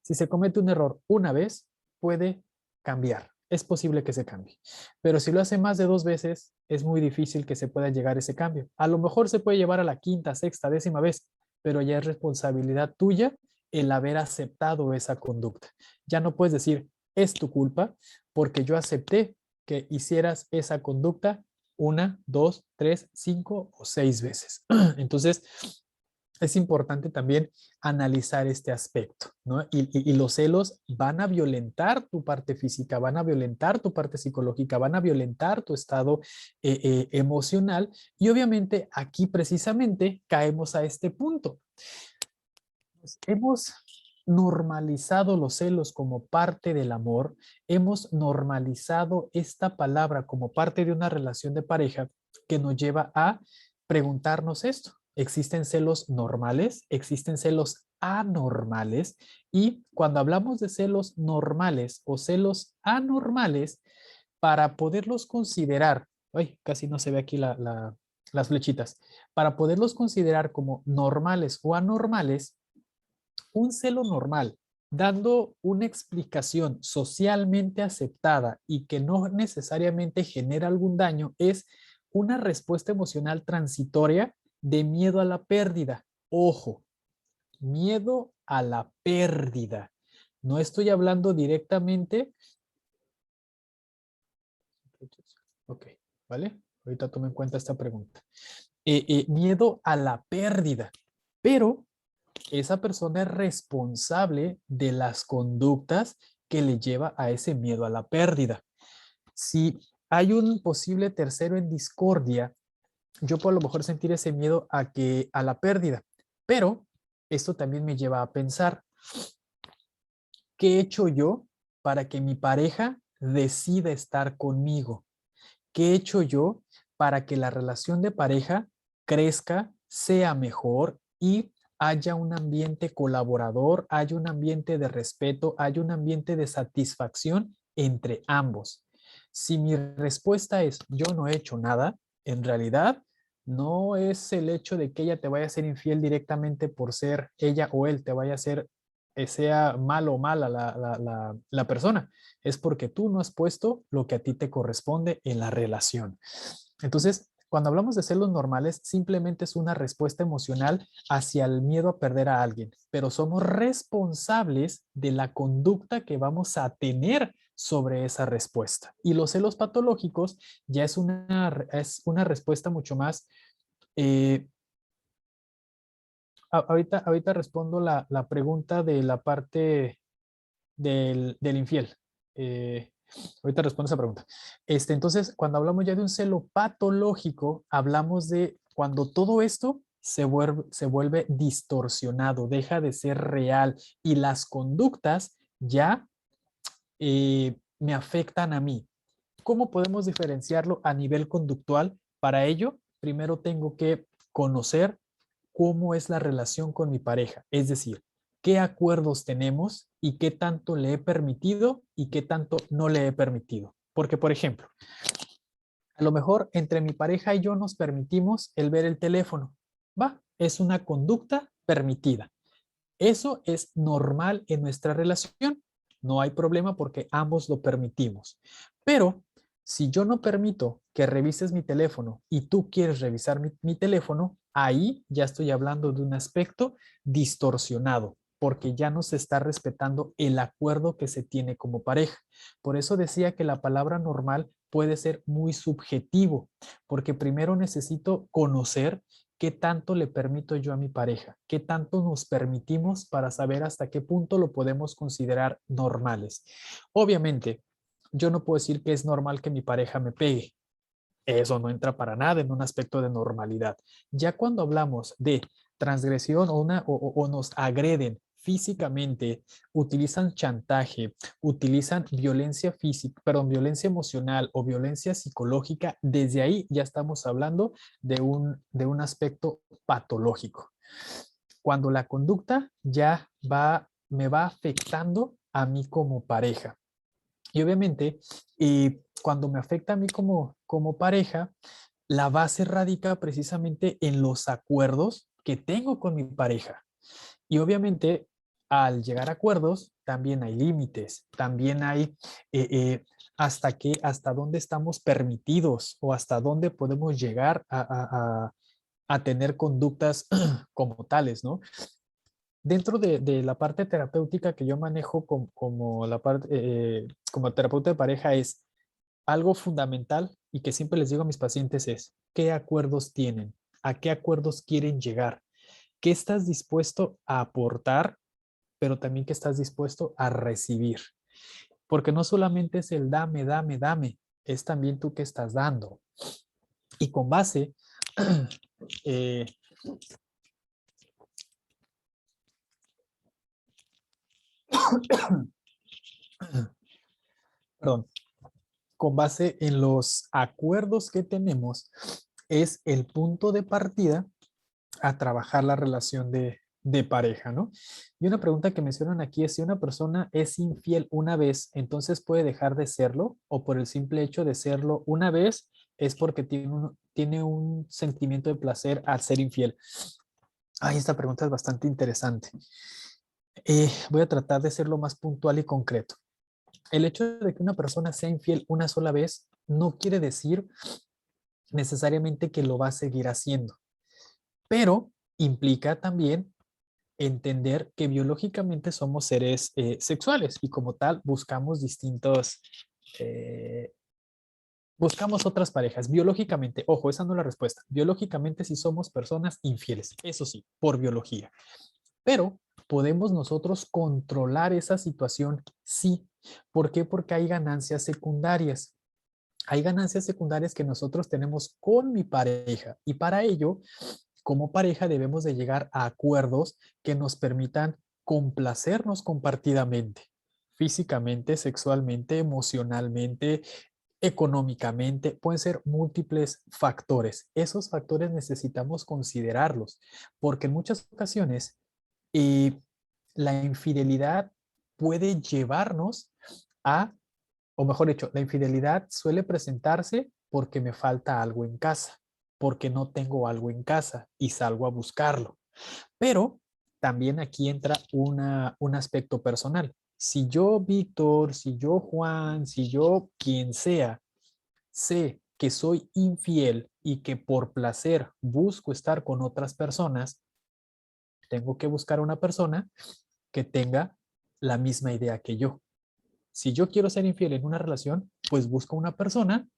Si se comete un error una vez, puede cambiar. Es posible que se cambie. Pero si lo hace más de 2 veces, es muy difícil que se pueda llegar a ese cambio. A lo mejor se puede llevar a la quinta, sexta, 10ª vez, pero ya es responsabilidad tuya el haber aceptado esa conducta. Ya no puedes decir, es tu culpa, porque yo acepté que hicieras esa conducta 1, 2, 3, 5 o 6 veces. Entonces, es importante también analizar este aspecto, ¿no? Y los celos van a violentar tu parte física, van a violentar tu parte psicológica, van a violentar tu estado emocional y obviamente aquí precisamente caemos a este punto. Pues hemos normalizado los celos como parte del amor, hemos normalizado esta palabra como parte de una relación de pareja que nos lleva a preguntarnos esto. ¿Existen celos normales? ¿Existen celos anormales? Y cuando hablamos de celos normales o celos anormales, para poderlos considerar, ay, casi no se ve aquí las flechitas, para poderlos considerar como normales o anormales, un celo normal, dando una explicación socialmente aceptada y que no necesariamente genera algún daño, es una respuesta emocional transitoria de miedo a la pérdida. Ojo, miedo a la pérdida. No estoy hablando directamente. Ok, ¿vale? Ahorita tome en cuenta esta pregunta. Miedo a la pérdida, pero esa persona es responsable de las conductas que le lleva a ese miedo a la pérdida. Si hay un posible tercero en discordia, yo puedo a lo mejor sentir ese miedo a la pérdida, pero esto también me lleva a pensar, ¿qué he hecho yo para que mi pareja decida estar conmigo? ¿Qué he hecho yo para que la relación de pareja crezca, sea mejor y haya un ambiente colaborador, haya un ambiente de respeto, haya un ambiente de satisfacción entre ambos? Si mi respuesta es yo no he hecho nada, en realidad no es el hecho de que ella te vaya a ser infiel directamente por ser ella o él te vaya a hacer, sea malo o mala la persona, es porque tú no has puesto lo que a ti te corresponde en la relación. Entonces, cuando hablamos de celos normales, simplemente es una respuesta emocional hacia el miedo a perder a alguien, pero somos responsables de la conducta que vamos a tener sobre esa respuesta. Y los celos patológicos ya es una respuesta mucho más... ahorita respondo la pregunta de la parte del infiel. Ahorita respondo esa pregunta. Entonces, cuando hablamos ya de un celo patológico, hablamos de cuando todo esto se vuelve distorsionado, deja de ser real y las conductas ya me afectan a mí. ¿Cómo podemos diferenciarlo a nivel conductual? Para ello, primero tengo que conocer cómo es la relación con mi pareja, es decir, qué acuerdos tenemos y qué tanto le he permitido y qué tanto no le he permitido. Porque, por ejemplo, a lo mejor entre mi pareja y yo nos permitimos el ver el teléfono. Va, es una conducta permitida. Eso es normal en nuestra relación. No hay problema porque ambos lo permitimos. Pero si yo no permito que revises mi teléfono y tú quieres revisar mi teléfono, ahí ya estoy hablando de un aspecto distorsionado. porque ya no se está respetando el acuerdo que se tiene como pareja. Por eso decía que la palabra normal puede ser muy subjetivo, porque primero necesito conocer qué tanto le permito yo a mi pareja, qué tanto nos permitimos para saber hasta qué punto lo podemos considerar normales. Obviamente, yo no puedo decir que es normal que mi pareja me pegue. Eso no entra para nada en un aspecto de normalidad. Ya cuando hablamos de transgresión o nos agreden físicamente, utilizan chantaje, utilizan violencia física, perdón, violencia emocional o violencia psicológica, desde ahí ya estamos hablando de un aspecto patológico. Cuando la conducta ya me va afectando a mí como pareja. Y obviamente, cuando me afecta a mí como pareja, la base radica precisamente en los acuerdos que tengo con mi pareja. Y obviamente, al llegar a acuerdos, también hay límites, también hay hasta dónde estamos permitidos o hasta dónde podemos llegar a tener conductas como tales, ¿no? Dentro de la parte terapéutica que yo manejo como terapeuta de pareja es algo fundamental y que siempre les digo a mis pacientes es, ¿qué acuerdos tienen? ¿A qué acuerdos quieren llegar? ¿Qué estás dispuesto a aportar, pero también qué estás dispuesto a recibir? Porque no solamente es el dame, dame, dame, es también tú que estás dando. Y con base, eh, perdón, con base en los acuerdos que tenemos, es el punto de partida a trabajar la relación de pareja, ¿no? Y una pregunta que mencionan aquí es si una persona es infiel una vez, entonces puede dejar de serlo o por el simple hecho de serlo una vez es porque tiene un sentimiento de placer al ser infiel. Ay, esta pregunta es bastante interesante. Voy a tratar de ser lo más puntual y concreto. El hecho de que una persona sea infiel una sola vez no quiere decir necesariamente que lo va a seguir haciendo, pero implica también entender que biológicamente somos seres sexuales y como tal eh, buscamos otras parejas. Biológicamente, ojo, esa no es la respuesta. Biológicamente sí somos personas infieles, eso sí, por biología. Pero podemos nosotros controlar esa situación, sí. ¿Por qué? Porque hay ganancias secundarias. Hay ganancias secundarias que nosotros tenemos con mi pareja y para ello, como pareja debemos de llegar a acuerdos que nos permitan complacernos compartidamente, físicamente, sexualmente, emocionalmente, económicamente, pueden ser múltiples factores. Esos factores necesitamos considerarlos porque en muchas ocasiones la infidelidad puede llevarnos a, o mejor dicho, la infidelidad suele presentarse porque me falta algo en casa, porque no tengo algo en casa y salgo a buscarlo. Pero también aquí entra un aspecto personal. Si yo, Víctor, si yo, Juan, si yo, quien sea, sé que soy infiel y que por placer busco estar con otras personas, tengo que buscar una persona que tenga la misma idea que yo. Si yo quiero ser infiel en una relación, pues busco una persona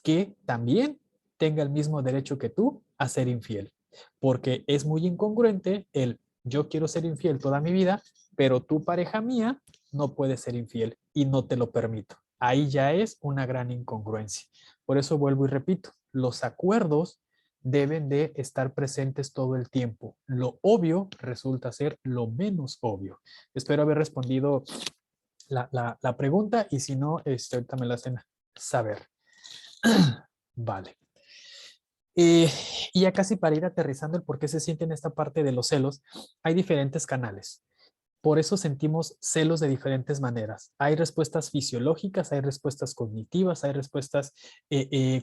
que también tenga el mismo derecho que tú a ser infiel. Porque es muy incongruente el yo quiero ser infiel toda mi vida, pero tu pareja mía no puede ser infiel y no te lo permito. Ahí ya es una gran incongruencia. Por eso vuelvo y repito, los acuerdos deben de estar presentes todo el tiempo. Lo obvio resulta ser lo menos obvio. Espero haber respondido la pregunta y si no, ahorita me la hacen saber. Vale. Y ya casi para ir aterrizando el por qué se siente en esta parte de los celos, hay diferentes canales. Por eso sentimos celos de diferentes maneras. Hay respuestas fisiológicas, hay respuestas cognitivas, hay respuestas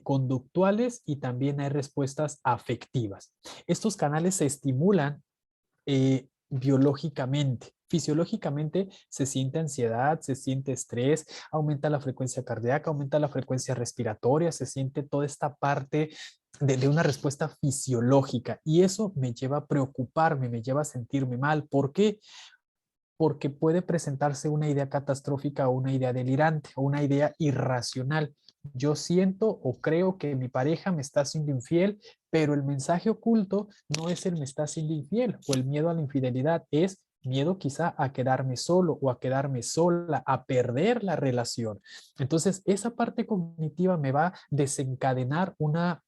conductuales y también hay respuestas afectivas. Estos canales se estimulan biológicamente. Fisiológicamente se siente ansiedad, se siente estrés, aumenta la frecuencia cardíaca, aumenta la frecuencia respiratoria, se siente toda esta parte de una respuesta fisiológica y eso me lleva a preocuparme, me lleva a sentirme mal. ¿Por qué? porque puede presentarse una idea catastrófica o una idea delirante o una idea irracional. Yo siento o creo que mi pareja me está siendo infiel, pero el mensaje oculto no es el me está siendo infiel o el miedo a la infidelidad, es miedo quizá a quedarme solo o a quedarme sola, a perder la relación. Entonces, esa parte cognitiva me va a desencadenar una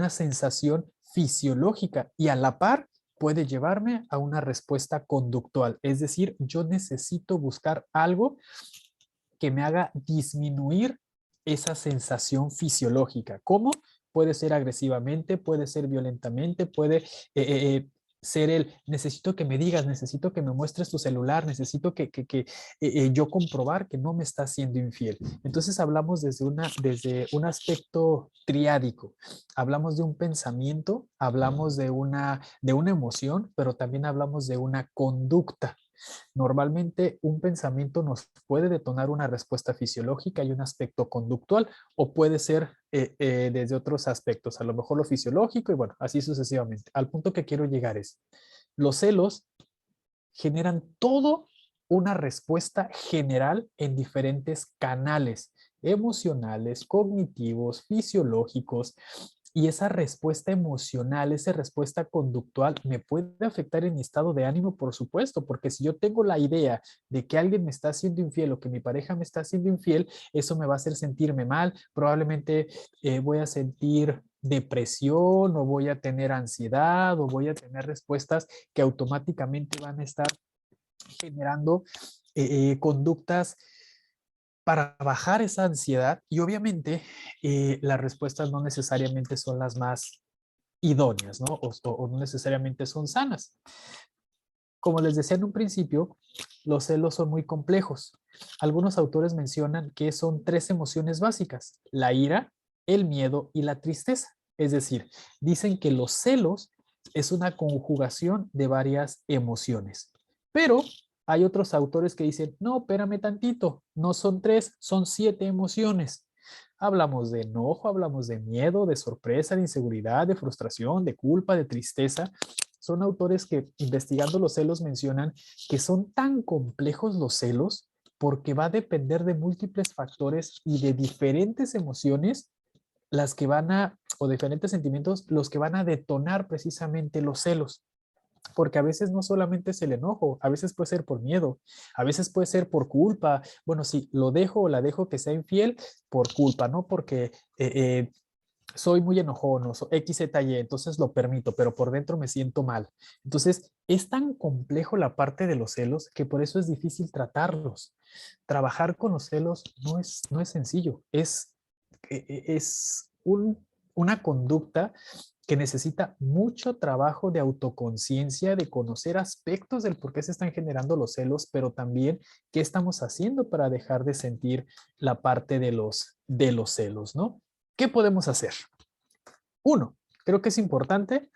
sensación fisiológica y a la par puede llevarme a una respuesta conductual. Es decir, yo necesito buscar algo que me haga disminuir esa sensación fisiológica. ¿Cómo? Puede ser agresivamente, puede ser violentamente, puede ser necesito que me digas, necesito que me muestres tu celular, necesito que yo comprobar que no me está siendo infiel. Entonces hablamos desde un aspecto triádico. Hablamos de un pensamiento, hablamos de una emoción, pero también hablamos de una conducta. Normalmente un pensamiento nos puede detonar una respuesta fisiológica y un aspecto conductual, o puede ser desde otros aspectos, a lo mejor lo fisiológico y bueno, así sucesivamente. Al punto que quiero llegar es, los celos generan todo una respuesta general en diferentes canales emocionales, cognitivos, fisiológicos, y esa respuesta emocional, esa respuesta conductual me puede afectar en mi estado de ánimo, por supuesto, porque si yo tengo la idea de que alguien me está haciendo infiel o que mi pareja me está haciendo infiel, eso me va a hacer sentirme mal, probablemente voy a sentir depresión o voy a tener ansiedad o voy a tener respuestas que automáticamente van a estar generando conductas para bajar esa ansiedad y obviamente las respuestas no necesariamente son las más idóneas, ¿no? O no necesariamente son sanas. Como les decía en un principio, los celos son muy complejos. Algunos autores mencionan que son 3 emociones básicas: la ira, el miedo y la tristeza. Es decir, dicen que los celos es una conjugación de varias emociones. Pero hay otros autores que dicen, no, espérame tantito, no son 3, son 7 emociones. Hablamos de enojo, hablamos de miedo, de sorpresa, de inseguridad, de frustración, de culpa, de tristeza. Son autores que investigando los celos mencionan que son tan complejos los celos porque va a depender de múltiples factores y de diferentes emociones las que o diferentes sentimientos, los que van a detonar precisamente los celos. Porque a veces no solamente es el enojo, a veces puede ser por miedo, a veces puede ser por culpa. Bueno, sí, lo dejo o la dejo que sea infiel por culpa, no porque soy muy enojón o X, Z, Y, entonces lo permito, pero por dentro me siento mal. Entonces, es tan complejo la parte de los celos que por eso es difícil tratarlos. Trabajar con los celos no es sencillo, es una conducta que necesita mucho trabajo de autoconciencia, de conocer aspectos del por qué se están generando los celos, pero también qué estamos haciendo para dejar de sentir la parte de los celos, ¿no? ¿Qué podemos hacer? Uno, creo que es importante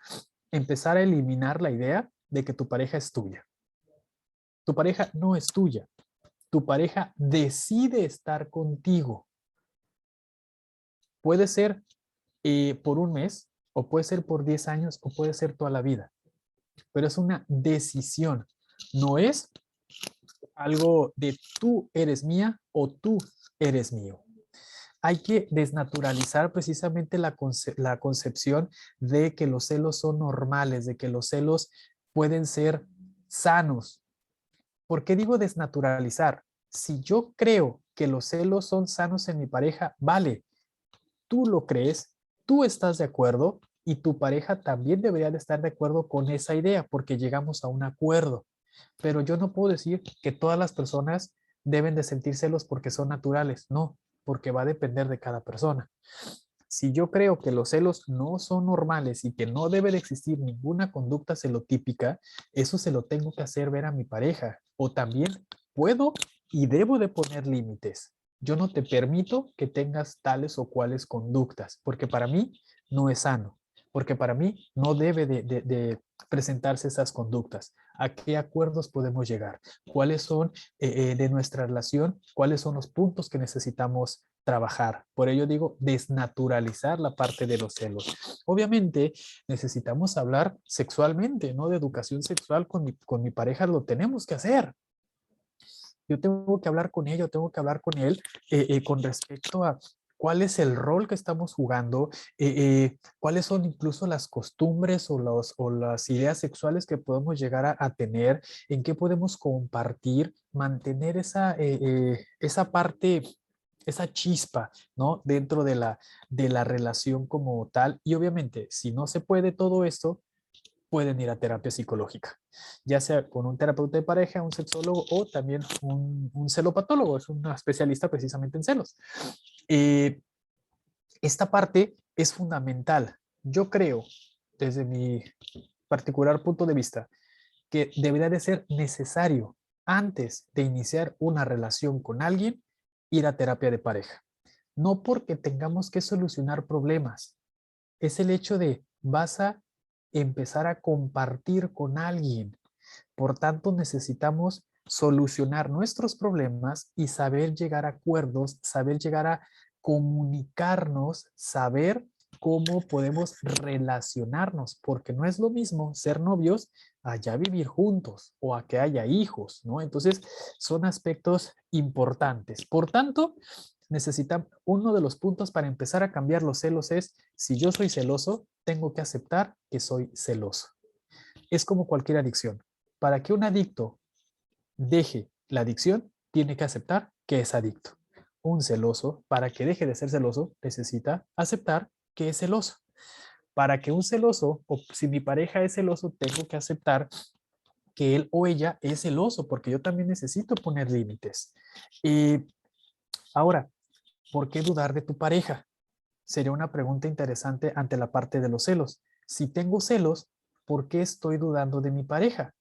empezar a eliminar la idea de que tu pareja es tuya. Tu pareja no es tuya. Tu pareja decide estar contigo. Puede ser por un mes, o puede ser por 10 años, o puede ser toda la vida. Pero es una decisión. No es algo de tú eres mía o tú eres mío. Hay que desnaturalizar precisamente la concepción de que los celos son normales, de que los celos pueden ser sanos. ¿Por qué digo desnaturalizar? Si yo creo que los celos son sanos en mi pareja, vale, tú lo crees, tú estás de acuerdo y tu pareja también debería de estar de acuerdo con esa idea porque llegamos a un acuerdo. Pero yo no puedo decir que todas las personas deben de sentir celos porque son naturales. No, porque va a depender de cada persona. Si yo creo que los celos no son normales y que no debe de existir ninguna conducta celotípica, eso se lo tengo que hacer ver a mi pareja. O también puedo y debo de poner límites. Yo no te permito que tengas tales o cuales conductas, porque para mí no es sano, porque para mí no debe de presentarse esas conductas. ¿A qué acuerdos podemos llegar? ¿Cuáles son de nuestra relación? ¿Cuáles son los puntos que necesitamos trabajar? Por ello digo, desnaturalizar la parte de los celos. Obviamente necesitamos hablar sexualmente, ¿no? De educación sexual con mi pareja lo tenemos que hacer. yo tengo que hablar con ella, tengo que hablar con él con respecto a cuál es el rol que estamos jugando, cuáles son incluso las costumbres o las ideas sexuales que podemos llegar a tener, en qué podemos compartir, mantener esa parte, esa chispa, ¿no? Dentro de la relación como tal. Y obviamente, si no se puede todo esto, pueden ir a terapia psicológica, ya sea con un terapeuta de pareja, un sexólogo o también un celopatólogo, es un especialista precisamente en celos. Eh, esta parte es fundamental. Yo creo, desde mi particular punto de vista, que debería de ser necesario antes de iniciar una relación con alguien, ir a terapia de pareja. No porque tengamos que solucionar problemas, es el hecho de vas a empezar a compartir con alguien. Por tanto, necesitamos solucionar nuestros problemas y saber llegar a acuerdos, saber llegar a comunicarnos, saber cómo podemos relacionarnos, porque no es lo mismo ser novios a ya vivir juntos o a que haya hijos, ¿no? Entonces, son aspectos importantes. Por tanto, necesitamos, uno de los puntos para empezar a cambiar los celos es, si yo soy celoso, tengo que aceptar que soy celoso. Es como cualquier adicción. Para que un adicto deje la adicción, tiene que aceptar que es adicto. Un celoso, para que deje de ser celoso, necesita aceptar que es celoso. Para que un celoso, o si mi pareja es celoso, tengo que aceptar que él o ella es celoso, porque yo también necesito poner límites. Ahora, ¿por qué dudar de tu pareja? Sería una pregunta interesante ante la parte de los celos. Si tengo celos, ¿por qué estoy dudando de mi pareja?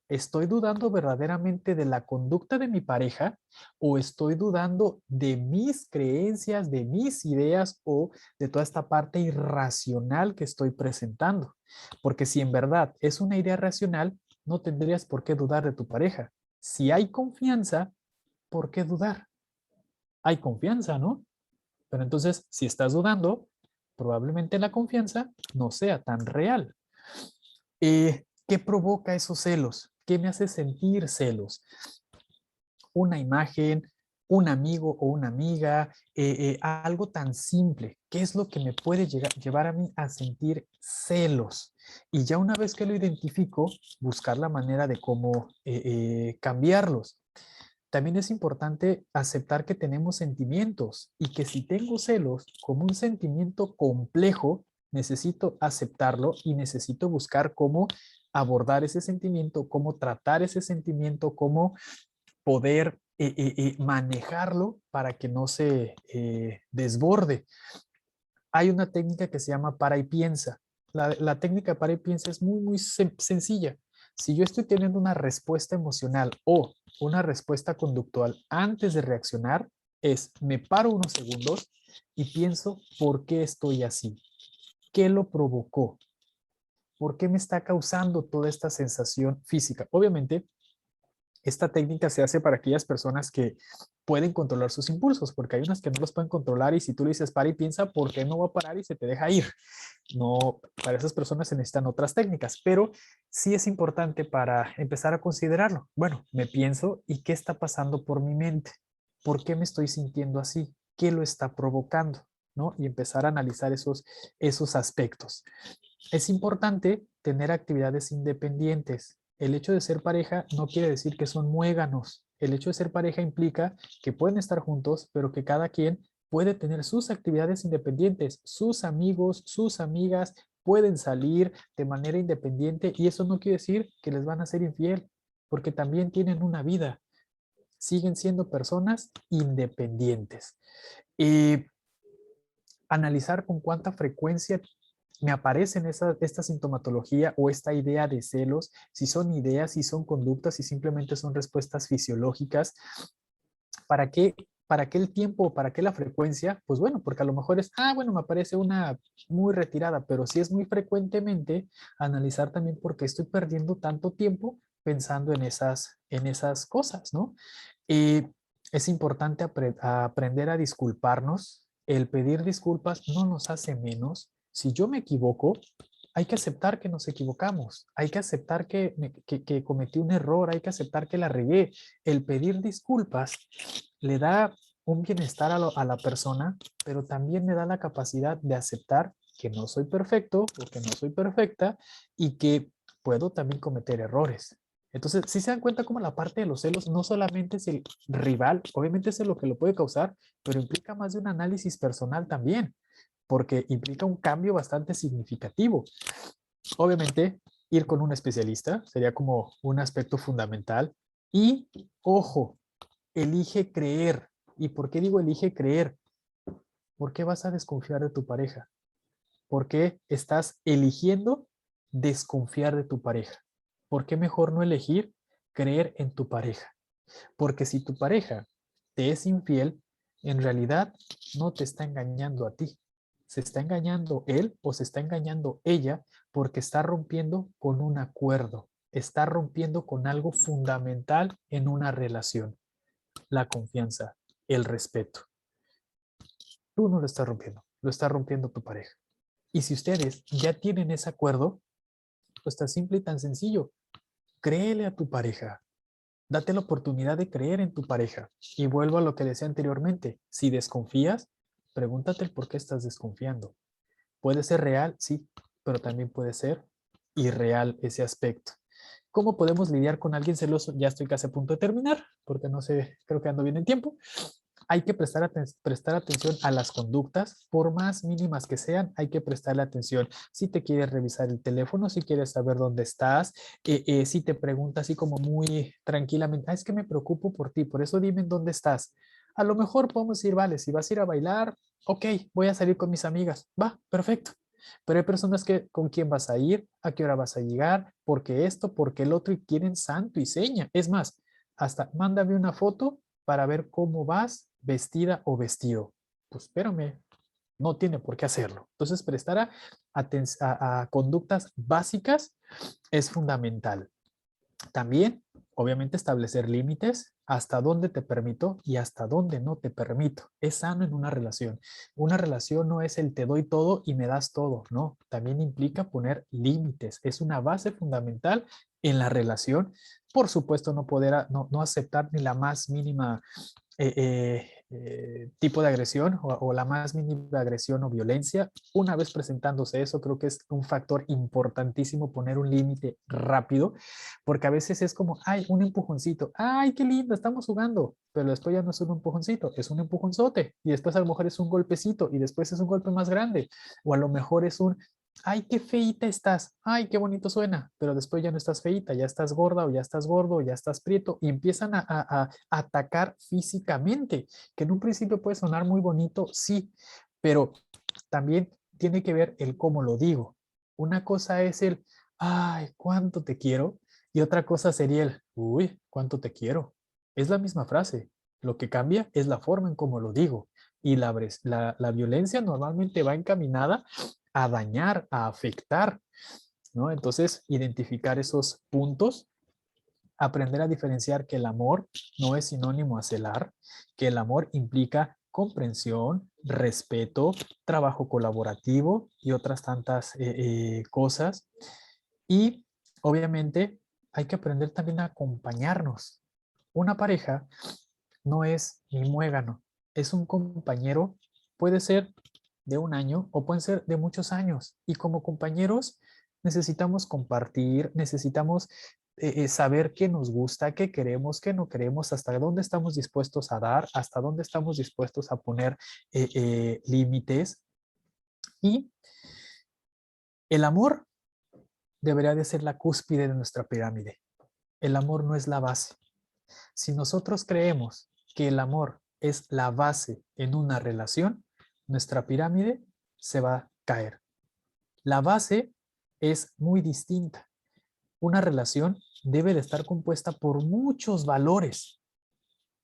¿Estoy dudando verdaderamente de la conducta de mi pareja o estoy dudando de mis creencias, de mis ideas o de toda esta parte irracional que estoy presentando? Porque si en verdad es una idea racional, no tendrías por qué dudar de tu pareja. Si hay confianza, ¿por qué dudar? Hay confianza, ¿no? Pero entonces, si estás dudando, probablemente la confianza no sea tan real. ¿Qué provoca esos celos? ¿Qué me hace sentir celos? Una imagen, un amigo o una amiga, algo tan simple. ¿Qué es lo que me puede llevar a mí a sentir celos? Y ya una vez que lo identifico, buscar la manera de cómo cambiarlos. También es importante aceptar que tenemos sentimientos y que si tengo celos como un sentimiento complejo, necesito aceptarlo y necesito buscar cómo abordar ese sentimiento, cómo tratar ese sentimiento, cómo poder manejarlo para que no se desborde. Hay una técnica que se llama para y piensa. La técnica para y piensa es muy sencilla. Si yo estoy teniendo una respuesta emocional o una respuesta conductual antes de reaccionar, me paro unos segundos y pienso por qué estoy así, qué lo provocó, por qué me está causando toda esta sensación física. Obviamente, esta técnica se hace para aquellas personas que pueden controlar sus impulsos, porque hay unas que no los pueden controlar y si tú le dices para y piensa, ¿por qué no va a parar y se te deja ir? No, para esas personas se necesitan otras técnicas, pero sí es importante para empezar a considerarlo. Bueno, me pienso y qué está pasando por mi mente, por qué me estoy sintiendo así, qué lo está provocando, ¿no? Y empezar a analizar esos aspectos. Es importante tener actividades independientes. El hecho de ser pareja no quiere decir que son muéganos. El hecho de ser pareja implica que pueden estar juntos, pero que cada quien puede tener sus actividades independientes. Sus amigos, sus amigas pueden salir de manera independiente y eso no quiere decir que les van a ser infiel, porque también tienen una vida. Siguen siendo personas independientes. Y analizar con cuánta frecuencia me aparecen esta sintomatología o esta idea de celos, si son ideas, si son conductas, si simplemente son respuestas fisiológicas. ¿Para qué? ¿Para qué el tiempo? ¿Para qué la frecuencia? Pues bueno, porque a lo mejor es, bueno, me aparece una muy retirada, pero si es muy frecuentemente, analizar también por qué estoy perdiendo tanto tiempo pensando en esas cosas, ¿no? Es importante aprender a disculparnos. El pedir disculpas no nos hace menos. Si yo me equivoco, hay que aceptar que nos equivocamos, hay que aceptar que cometí un error, hay que aceptar que la regué. El pedir disculpas le da un bienestar a la persona, pero también me da la capacidad de aceptar que no soy perfecto o que no soy perfecta y que puedo también cometer errores. Entonces, si se dan cuenta cómo la parte de los celos no solamente es el rival, obviamente es lo que lo puede causar, pero implica más de un análisis personal también, porque implica un cambio bastante significativo. Obviamente, ir con un especialista sería como un aspecto fundamental. Y, ojo, elige creer. ¿Y por qué digo elige creer? ¿Por qué vas a desconfiar de tu pareja? ¿Por qué estás eligiendo desconfiar de tu pareja? ¿Por qué mejor no elegir creer en tu pareja? Porque si tu pareja te es infiel, en realidad no te está engañando a ti. Se está engañando él o se está engañando ella porque está rompiendo con un acuerdo. Está rompiendo con algo fundamental en una relación. La confianza, el respeto. Tú no lo estás rompiendo, lo está rompiendo tu pareja. Y si ustedes ya tienen ese acuerdo, pues tan simple y tan sencillo. Créele a tu pareja. Date la oportunidad de creer en tu pareja. Y vuelvo a lo que decía anteriormente. Si desconfías, pregúntate el por qué estás desconfiando. Puede ser real, sí, pero también puede ser irreal ese aspecto. ¿Cómo podemos lidiar con alguien celoso? Ya estoy casi a punto de terminar, porque no sé, creo que ando bien en tiempo. Hay que prestar atención a las conductas, por más mínimas que sean, hay que prestarle atención. Si te quieres revisar el teléfono, si quieres saber dónde estás, si te pregunta así como muy tranquilamente, es que me preocupo por ti, por eso dime en dónde estás. A lo mejor podemos decir, vale, si vas a ir a bailar, ok, voy a salir con mis amigas, va, perfecto. Pero hay personas que con quién vas a ir, a qué hora vas a llegar, porque esto, porque el otro, y quieren santo y seña. Es más, hasta mándame una foto para ver cómo vas vestida o vestido. Pues espérame, no tiene por qué hacerlo. Entonces, prestar a conductas básicas es fundamental. También, obviamente, establecer límites, hasta dónde te permito y hasta dónde no te permito. Es sano en una relación. Una relación no es el te doy todo y me das todo, no. También implica poner límites. Es una base fundamental en la relación. Por supuesto, no aceptar ni la más mínima tipo de agresión o la más mínima agresión o violencia. Una vez presentándose eso, creo que es un factor importantísimo poner un límite rápido, porque a veces es como, ay, un empujoncito, ay, qué lindo, estamos jugando, pero después ya no es un empujoncito, es un empujonzote, y después a lo mejor es un golpecito, y después es un golpe más grande, o a lo mejor es un, ay, qué feíta estás, ay, qué bonito suena, pero después ya no estás feíta, ya estás gorda o ya estás gordo o ya estás prieto y empiezan a atacar físicamente, que en un principio puede sonar muy bonito, sí, pero también tiene que ver el cómo lo digo. Una cosa es el, ay, cuánto te quiero, y otra cosa sería el, uy, cuánto te quiero. Es la misma frase, lo que cambia es la forma en cómo lo digo. Y la violencia normalmente va encaminada a dañar, a afectar, ¿no? Entonces, identificar esos puntos, aprender a diferenciar que el amor no es sinónimo a celar, que el amor implica comprensión, respeto, trabajo colaborativo y otras tantas cosas. Y obviamente hay que aprender también a acompañarnos. Una pareja no es mi muégano, es un compañero, puede ser de un año o pueden ser de muchos años. Y como compañeros necesitamos compartir, necesitamos saber qué nos gusta, qué queremos, qué no queremos, hasta dónde estamos dispuestos a dar, hasta dónde estamos dispuestos a poner límites. Y el amor debería de ser la cúspide de nuestra pirámide. El amor no es la base. Si nosotros creemos que el amor es la base en una relación, nuestra pirámide se va a caer. La base es muy distinta. Una relación debe de estar compuesta por muchos valores.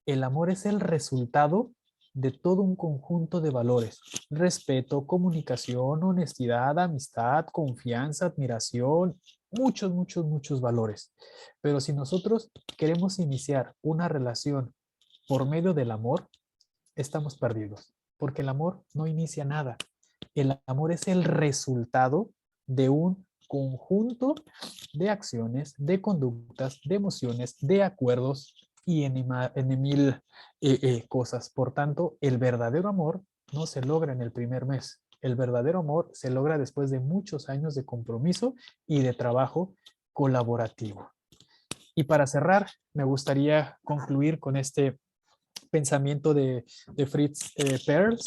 El amor es el resultado de todo un conjunto de valores. Respeto, comunicación, honestidad, amistad, confianza, admiración, muchos, muchos, muchos valores. Pero si nosotros queremos iniciar una relación por medio del amor, estamos perdidos, porque el amor no inicia nada. El amor es el resultado de un conjunto de acciones, de conductas, de emociones, de acuerdos y en mil cosas. Por tanto, el verdadero amor no se logra en el primer mes. El verdadero amor se logra después de muchos años de compromiso y de trabajo colaborativo. Y para cerrar, me gustaría concluir con este pensamiento de Fritz Perls,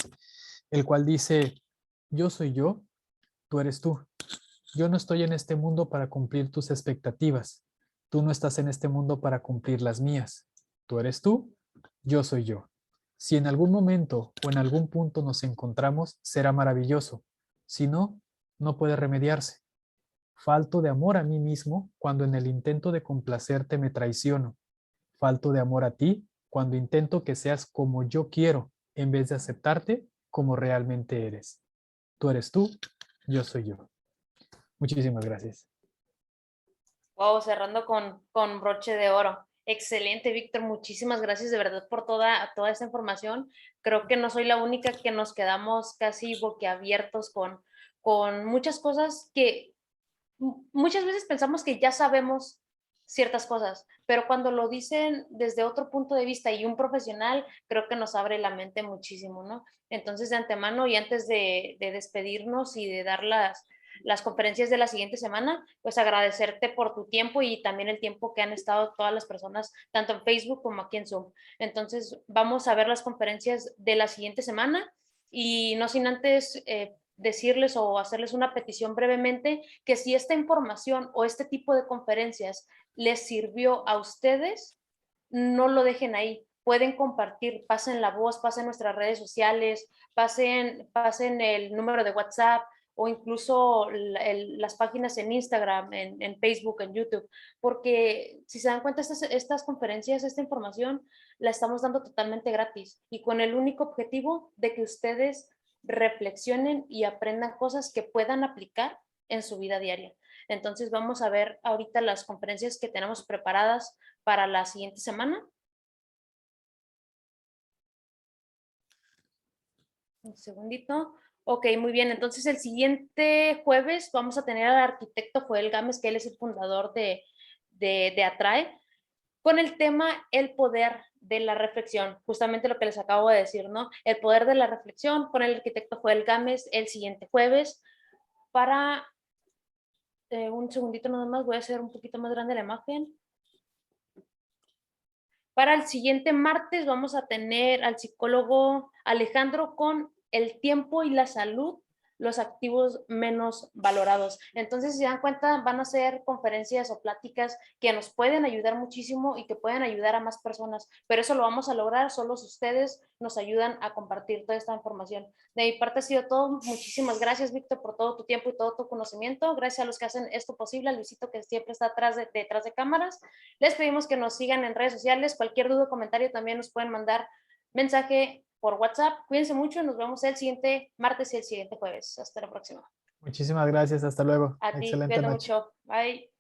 el cual dice, yo soy yo, tú eres tú. Yo no estoy en este mundo para cumplir tus expectativas. Tú no estás en este mundo para cumplir las mías. Tú eres tú, yo soy yo. Si en algún momento o en algún punto nos encontramos, será maravilloso. Si no, no puede remediarse. Falto de amor a mí mismo cuando en el intento de complacerte me traiciono. Falto de amor a ti cuando intento que seas como yo quiero en vez de aceptarte como realmente eres. Tú eres tú, yo soy yo. Muchísimas gracias. Wow, cerrando con broche de oro. Excelente, Víctor. Muchísimas gracias de verdad por toda esta información. Creo que no soy la única que nos quedamos casi boquiabiertos con muchas cosas que muchas veces pensamos que ya sabemos ciertas cosas, pero cuando lo dicen desde otro punto de vista y un profesional, creo que nos abre la mente muchísimo, ¿no? Entonces, de antemano y antes de despedirnos y de dar las conferencias de la siguiente semana, pues agradecerte por tu tiempo y también el tiempo que han estado todas las personas, tanto en Facebook como aquí en Zoom. Entonces, vamos a ver las conferencias de la siguiente semana y no sin antes decirles o hacerles una petición brevemente que si esta información o este tipo de conferencias les sirvió a ustedes, no lo dejen ahí. Pueden compartir, pasen la voz, pasen nuestras redes sociales, pasen el número de WhatsApp o incluso las páginas en Instagram, en Facebook, en YouTube, porque si se dan cuenta, estas conferencias, esta información, la estamos dando totalmente gratis y con el único objetivo de que ustedes reflexionen y aprendan cosas que puedan aplicar en su vida diaria. Entonces vamos a ver ahorita las conferencias que tenemos preparadas para la siguiente semana. Un segundito. Ok, muy bien. Entonces el siguiente jueves vamos a tener al arquitecto Joel Gámez, que él es el fundador de Atrae, con el tema el poder de la reflexión, justamente lo que les acabo de decir, ¿no? El poder de la reflexión con el arquitecto Joel Gámez el siguiente jueves. Para un segundito nada más, voy a hacer un poquito más grande la imagen. Para el siguiente martes vamos a tener al psicólogo Alejandro con el tiempo y la salud, los activos menos valorados. Entonces, si se dan cuenta, van a ser conferencias o pláticas que nos pueden ayudar muchísimo y que pueden ayudar a más personas, pero eso lo vamos a lograr solo si ustedes nos ayudan a compartir toda esta información. De mi parte ha sido todo. Muchísimas gracias, Víctor, por todo tu tiempo y todo tu conocimiento. Gracias a los que hacen esto posible, a Luisito, que siempre está detrás de cámaras. Les pedimos que nos sigan en redes sociales. Cualquier duda o comentario también nos pueden mandar mensaje por WhatsApp. Cuídense mucho y nos vemos el siguiente martes y el siguiente jueves. Hasta la próxima. Muchísimas gracias. Hasta luego. A ti, Excelente cuídate noche. mucho. Bye.